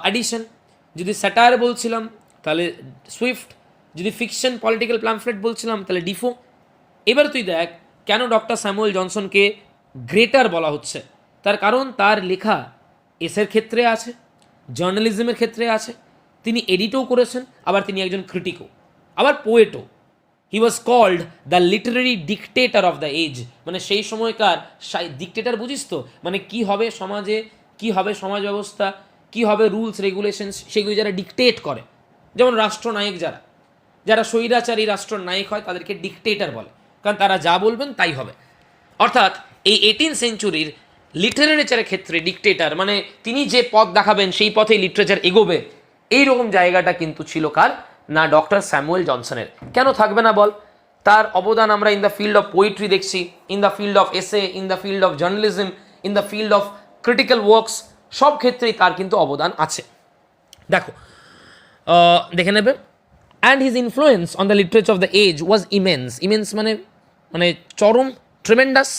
অ্যাডিশন, যদি স্যাটায়ার বলছিলাম তাহলে সুইফট, যদি ফিকশন পলিটিক্যাল প্যামফ্লেট বলছিলাম তাহলে ডিফো। এবার তুই দেখ কেন ডক্টর স্যামুয়েল জনসনকে গ্রেটার বলা হচ্ছে। তার কারণ তার লেখা এসের ক্ষেত্রে আছে, জার্নালিজমের ক্ষেত্রে আছে, তিনি এডিটও করেছেন, আবার তিনি একজন ক্রিটিকও, আবার পোয়েটও। He was called the literary dictator of the age, মানে সেই সময়কার ডিকটেটর, বুঝিস তো, মানে কি হবে সমাজে, কি হবে সমাজ ব্যবস্থা, কি হবে রুলস রেগুলেশনস, সেগুলো যারা ডিকটেট করে, যেমন রাষ্ট্রনায়ক, যারা যারা স্বৈরাচারী রাষ্ট্রনায়ক হয় তাদেরকে ডিকটেটর বলে, কারণ তারা যা বলবেন তাই হবে। অর্থাৎ এই 18th সেঞ্চুরির লিটারেচারের ক্ষেত্রে ডিকটেটর মানে তিনি যে পথ দেখাবেন সেই পথেই লিটারেচার এগোবে, এইরকম জায়গাটা কিন্তু ছিল কার না, ডক্টর স্যামুয়েল জনসনের। কেন থাকবে না বল? তার অবদান আমরা in the field of poetry দেখছি, in the field of essay, in the field of journalism, in the field of critical works, সব ক্ষেত্রেই তার কিন্তু অবদান আছে। দেখো, দেখে নেবে। And his influence on the literature of the age was immense. Immense মানে মানে চরম, ট্রেমেন্ডাস।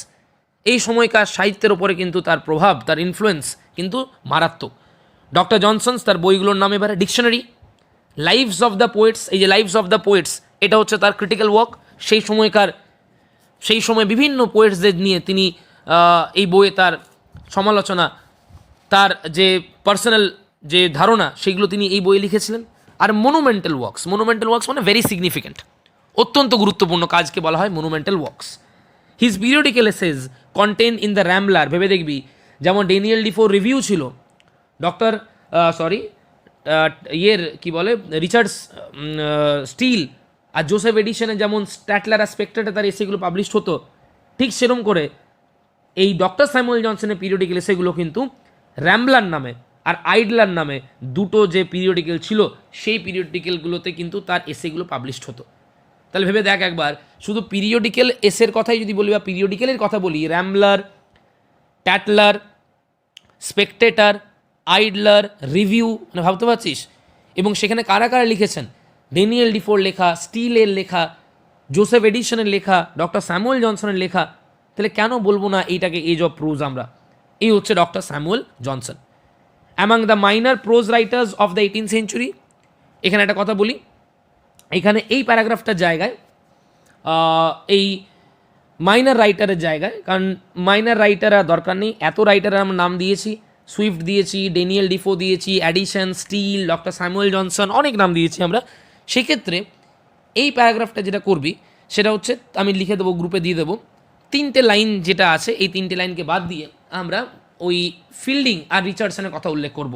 এই সময়কার সাহিত্যের ওপরে কিন্তু তার প্রভাব, তার ইনফ্লুয়েন্স কিন্তু মারাত্মক। ডক্টর জনসন্স, তার বইগুলোর নাম এবারে dictionary, lives of the poets, এই যে লাইভস অফ দ্য পোয়েটস, এটা হচ্ছে তার ক্রিটিক্যাল ওয়ার্ক। সেই সময় বিভিন্ন পোয়েটসদের নিয়ে তিনি এই বইয়ে তার সমালোচনা, তার যে পার্সোনাল যে ধারণা, সেগুলো তিনি এই বইয়ে লিখেছিলেন। আর মনুমেন্টাল ওয়ার্কস মানে ভেরি সিগনিফিক্যান্ট, অত্যন্ত গুরুত্বপূর্ণ কাজকে বলা হয় monumental works. His periodical essays contained in the rambler, ভেবে দেখবি, যেমন ড্যানিয়েল ডিফোর রিভিউ ছিল, ডক্টর কি বলে, রিচার্ডস স্টিল আর জোসেফ এডিশনে যেমন স্ট্যাটলার আর স্পেক্ট্রেটে তার এসেগুলো পাবলিশ হতো, ঠিক সেরকম করে এই ডক্টর স্যামুয়েল জনসনের পিরিয়ডিক্যাল এসেগুলো কিন্তু র্যাম্বলার নামে আর আইডলার নামে দুটো যে পিরিয়ডিক্যাল ছিল, সেই পিরিয়ডিক্যালগুলোতে কিন্তু তার এসেগুলো পাবলিশ হতো। তাহলে ভেবে দেখ একবার, শুধু পিরিয়ডিক্যাল এসের কথাই যদি বলি বা পিরিয়ডিক্যালের কথা বলি, র্যাম্বলার, ট্যাটলার, স্পেকটেটার, আইডলার, রিভিউ, মানে ভাবতে পারছিস। এবং সেখানে কারা কারা লিখেছেন, ড্যানিয়েল ডিফোর লেখা, স্টিলের লেখা, জোসেফ এডিশনের লেখা, ডক্টর স্যামুয়েল জনসনের লেখা। তাহলে কেন বলবো না এইটাকে এজ অফ প্রোজ আমরা? এই হচ্ছে Doctor Samuel Johnson. Among the minor prose writers of the 18th century, এখানে একটা কথা বলি, এখানে এই প্যারাগ্রাফটার জায়গায় এই মাইনার রাইটারের জায়গায়, কারণ মাইনার রাইটার আর দরকার নেই, এত রাইটারের আমরা নাম দিয়েছি, সুইফট দিয়েছি, ড্যানিয়েল ডিফো দিয়েছি, Addison, Steele, doctor Samuel Johnson, অনেক নাম দিয়েছি আমরা। সেক্ষেত্রে এই প্যারাগ্রাফটা যেটা করবি সেটা হচ্ছে, আমি লিখে দেবো, গ্রুপে দিয়ে দেবো, 3টে লাইন যেটা আছে, এই 3টে লাইনকে বাদ দিয়ে আমরা ওই ফিল্ডিং আর রিচার্ডসনের কথা উল্লেখ করব,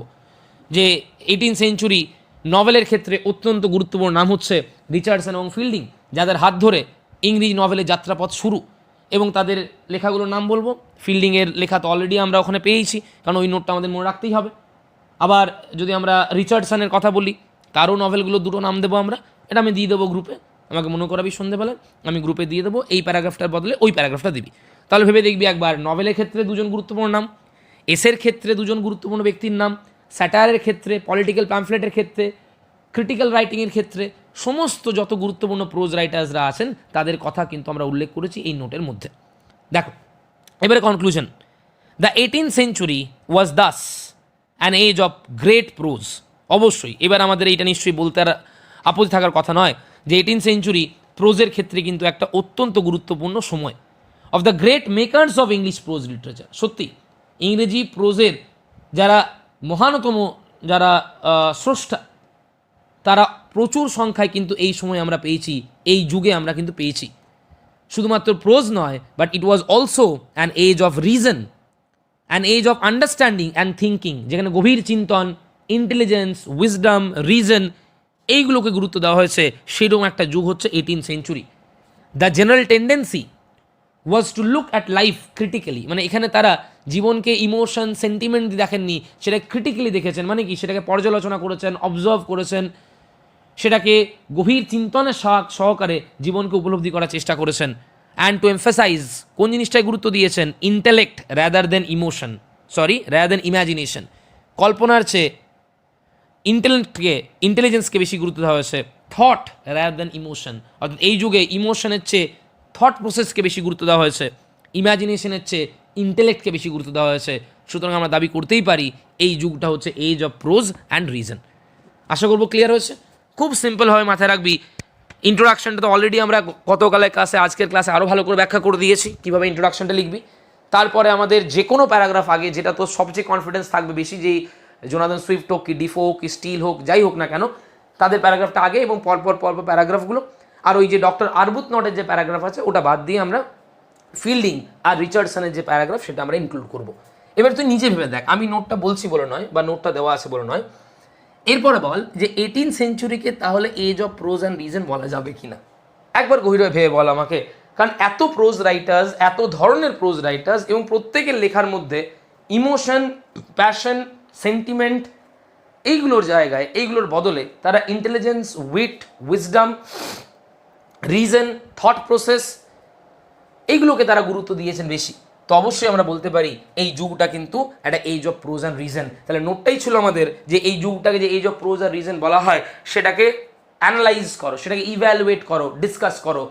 যে 18th সেঞ্চুরি নভেলের ক্ষেত্রে অত্যন্ত গুরুত্বপূর্ণ নাম হচ্ছে রিচার্ডসন এবং ফিল্ডিং, যাদের হাত ধরে ইংরেজি নভেলের যাত্রাপথ শুরু, এবং তাদের লেখাগুলোর নাম বলবো। ফিল্ডিংয়ের লেখা তো অলরেডি আমরা ওখানে পেয়েছি, কারণ ওই নোটটা আমাদের মনে রাখতেই হবে। আবার যদি আমরা রিচার্ডসনের কথা বলি, তারও নভেলগুলো দুটো নাম দেবো আমরা, এটা আমি দিয়ে দেবো গ্রুপে, আমাকে মনে করাবি সন্ধ্যেবেলায়, আমি গ্রুপে দিয়ে দেবো, এই প্যারাগ্রাফটার বদলে ওই প্যারাগ্রাফটা দিবি। তাহলে ভেবে দেখবি একবার, নভেলের ক্ষেত্রে দুজন গুরুত্বপূর্ণ নাম, এসের ক্ষেত্রে দুজন গুরুত্বপূর্ণ ব্যক্তির নাম, স্যাটায়ারের ক্ষেত্রে, পলিটিক্যাল প্যামফ্লেটের ক্ষেত্রে, ক্রিটিক্যাল রাইটিংয়ের ক্ষেত্রে সমস্ত যত গুরুত্বপূর্ণ প্রোজ রাইটার্সরা আছেন তাদের কথা কিন্তু আমরা উল্লেখ করেছি এই নোটের মধ্যে। দেখো এবারে conclusion. The 18th century was thus an age of great prose. অবশ্যই এবার আমাদের এইটা নিশ্চয়ই বলতে আর আপত্তি থাকার কথা নয় যে 18th সেঞ্চুরি প্রোজের ক্ষেত্রে কিন্তু একটা অত্যন্ত গুরুত্বপূর্ণ সময়। Of the great makers of English pros literature, সত্যি ইংরেজি প্রোজের যারা মহানতম যারা স্রষ্টা তারা প্রচুর সংখ্যায় কিন্তু এই সময় আমরা পেয়েছি, এই যুগে আমরা কিন্তু পেয়েছি। শুধুমাত্র প্রোজ নয়, but it was also an age of reason, an age of understanding and thinking, যেখানে গভীর চিন্তন, ইন্টেলিজেন্স, উইজডম, রিজন এইগুলোকে গুরুত্ব দেওয়া হয়েছে, সেরকম একটা যুগ হচ্ছে 18th century. The general tendency was to look at life critically, মানে এখানে তারা জীবনকে ইমোশন সেন্টিমেন্ট দেখেননি, সেটা ক্রিটিক্যালি দেখেছেন, মানে কি সেটাকে পর্যালোচনা করেছেন, অবজার্ভ করেছেন, সেটাকে গভীর চিন্তনের সহকারে জীবনকে উপলব্ধি করার চেষ্টা করেছেন। অ্যান্ড টু এমফাসাইজ, কোন জিনিসটায় গুরুত্ব দিয়েছেন? Intellect rather than emotion, rather than imagination. কল্পনার চেয়ে ইন্টেলিজেন্সকে বেশি গুরুত্ব দেওয়া হয়েছে, থট রাদার দেন ইমোশন। অর্থাৎ এই যুগে ইমোশনের চেয়ে থট প্রসেসকে বেশি গুরুত্ব দেওয়া হয়েছে, ইম্যাজিনেশনের চেয়ে ইন্টেলেক্টকে বেশি গুরুত্ব দেওয়া হয়েছে। সুতরাং আমরা দাবি করতেই পারি এই যুগটা হচ্ছে age of prose and reason. আশা করবো ক্লিয়ার হয়েছে। খুব সিম্পলভাবে মাথায় রাখবি, ইন্ট্রোডাকশনটা তো অলরেডি আমরা গতকালের ক্লাসে, আজকের ক্লাসে আরও ভালো করে ব্যাখ্যা করে দিয়েছি কীভাবে ইন্ট্রোডাকশনটা লিখবি। তারপরে আমাদের যে কোনো প্যারাগ্রাফ আগে, যেটা তোর সবচেয়ে কনফিডেন্স থাকবে বেশি, যেই জোনাথন সুইফট হোক কি ডিফো হোক কি স্টিল হোক যাই হোক না কেন, তাদের প্যারাগ্রাফটা আগে এবং পরপর প্যারাগ্রাফগুলো, আর ওই যে ডক্টর আরবুথনটের যে প্যারাগ্রাফ আছে ওটা বাদ দিয়ে আমরা ফিল্ডিং আর রিচার্ডসনের যে প্যারাগ্রাফ সেটা আমরা ইনক্লুড করবো। এবার তুই নিজে ভেবে দেখ, আমি নোটটা বলছি বলে নয় বা নোটটা দেওয়া আছে বলে নয়, এরপরে বল যে 18th সেঞ্চুরিকে তাহলে age of prose and reason বলা যাবে কি না। একবার গভীরভাবে ভেবে বল আমাকে, কারণ এত প্রোজ রাইটার্স, এত ধরনের প্রোজ রাইটার্স, এবং প্রত্যেকের লেখার মধ্যে ইমোশন, প্যাশন, সেন্টিমেন্ট এইগুলোর জায়গায়, এইগুলোর বদলে তারা intelligence, wit, wisdom, reason, thought process এইগুলোকে তারা গুরুত্ব দিয়েছেন বেশি। তো অবশ্যই আমরা বলতে পারি এই যুগটা কিন্তু একটা age of prose and reason. তাহলে নোটটাই ছিল আমাদের যে এই যুগটাকে যে এজ অফ প্রোজ আর রিজন বলা হয়, সেটাকে অ্যানালাইজ করো, সেটাকে ইভ্যালুয়েট করো, ডিসকাস করো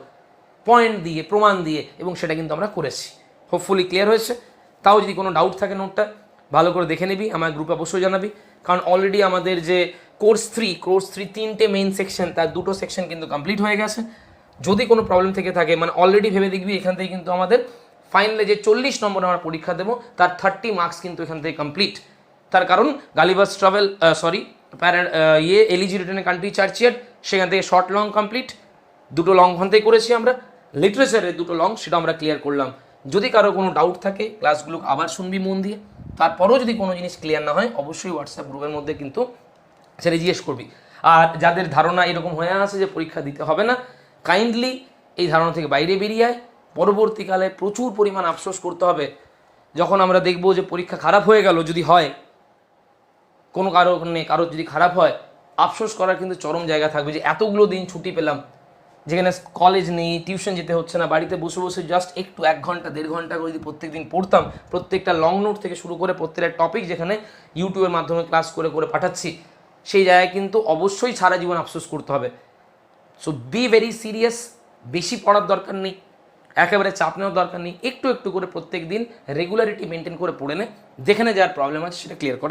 পয়েন্ট দিয়ে, প্রমাণ দিয়ে, এবং সেটা কিন্তু আমরা করেছি। হোপফুলি ক্লিয়ার হয়েছে। তাও যদি কোনো ডাউট থাকে নোটটা ভালো করে দেখে নিবি, আমার গ্রুপে অবশ্যই জানাবি, কারণ অলরেডি আমাদের যে কোর্স 3 তিনটে মেইন সেকশন, তার 2টো সেকশন কিন্তু কমপ্লিট হয়ে গেছে। যদি কোনো প্রবলেম থেকে থাকে, মানে অলরেডি ভেবে দেখবি এখান থেকে কিন্তু আমাদের ফাইনালে যে 40 নম্বর আমরা পরীক্ষা দেবো তার 30 মার্কস কিন্তু এখান থেকে কমপ্লিট। তার কারণ গালিবাস ট্রাভেল এলিজি রিটার্ন কান্ট্রি চার্চিয়ার্ড, সেখান থেকে শর্ট লং কমপ্লিট, 2টো লং ওখান থেকে করেছি আমরা, লিটারেচারের 2টো লং সেটা আমরা ক্লিয়ার করলাম। যদি কারো কোনো ডাউট থাকে ক্লাসগুলো আবার শুনবি মন দিয়ে, তারপরেও যদি কোনো জিনিস ক্লিয়ার না হয় অবশ্যই হোয়াটসঅ্যাপ গ্রুপের মধ্যে কিন্তু সেটা জিজ্ঞেস করবি। আর যাদের ধারণা এরকম হয়ে আছে যে পরীক্ষা দিতে হবে না, কাইন্ডলি এই ধারণা থেকে বাইরে বেরিয়ে আয়। পরবর্তীকালে প্রচুর পরিমাণ আফসোস করতে হবে যখন আমরা দেখব যে পরীক্ষা খারাপ হয়ে গেল, যদি হয় কোনো কারো যদি খারাপ হয়, আফসোস করার কিন্তু চরম জায়গা থাকবে যে এতগুলো দিন ছুটি পেলাম, যেখানে কলেজ নেই, টিউশন যেতে হচ্ছে না, বাড়িতে বসে বসে জাস্ট একটু 1 ঘন্টা 1.5 ঘন্টা করে যদি প্রত্যেক দিন পড়তাম, প্রত্যেকটা লং নোট থেকে শুরু করে প্রত্যেকটা টপিক যেখানে ইউটিউবের মাধ্যমে ক্লাস করে করে পাঠাচ্ছি, সেই জায়গায় কিন্তু অবশ্যই সারা জীবন আফসোস করতে হবে। So be very serious. বেশি পড়ার দরকার নেই, একেবারে চাপ নেওয়ার দরকার নেই, একটু একটু করে প্রত্যেক দিন রেগুলারিটি মেনটেন করে পড়ে নে, যেখানে যার প্রবলেম আছে সেটা ক্লিয়ার করে।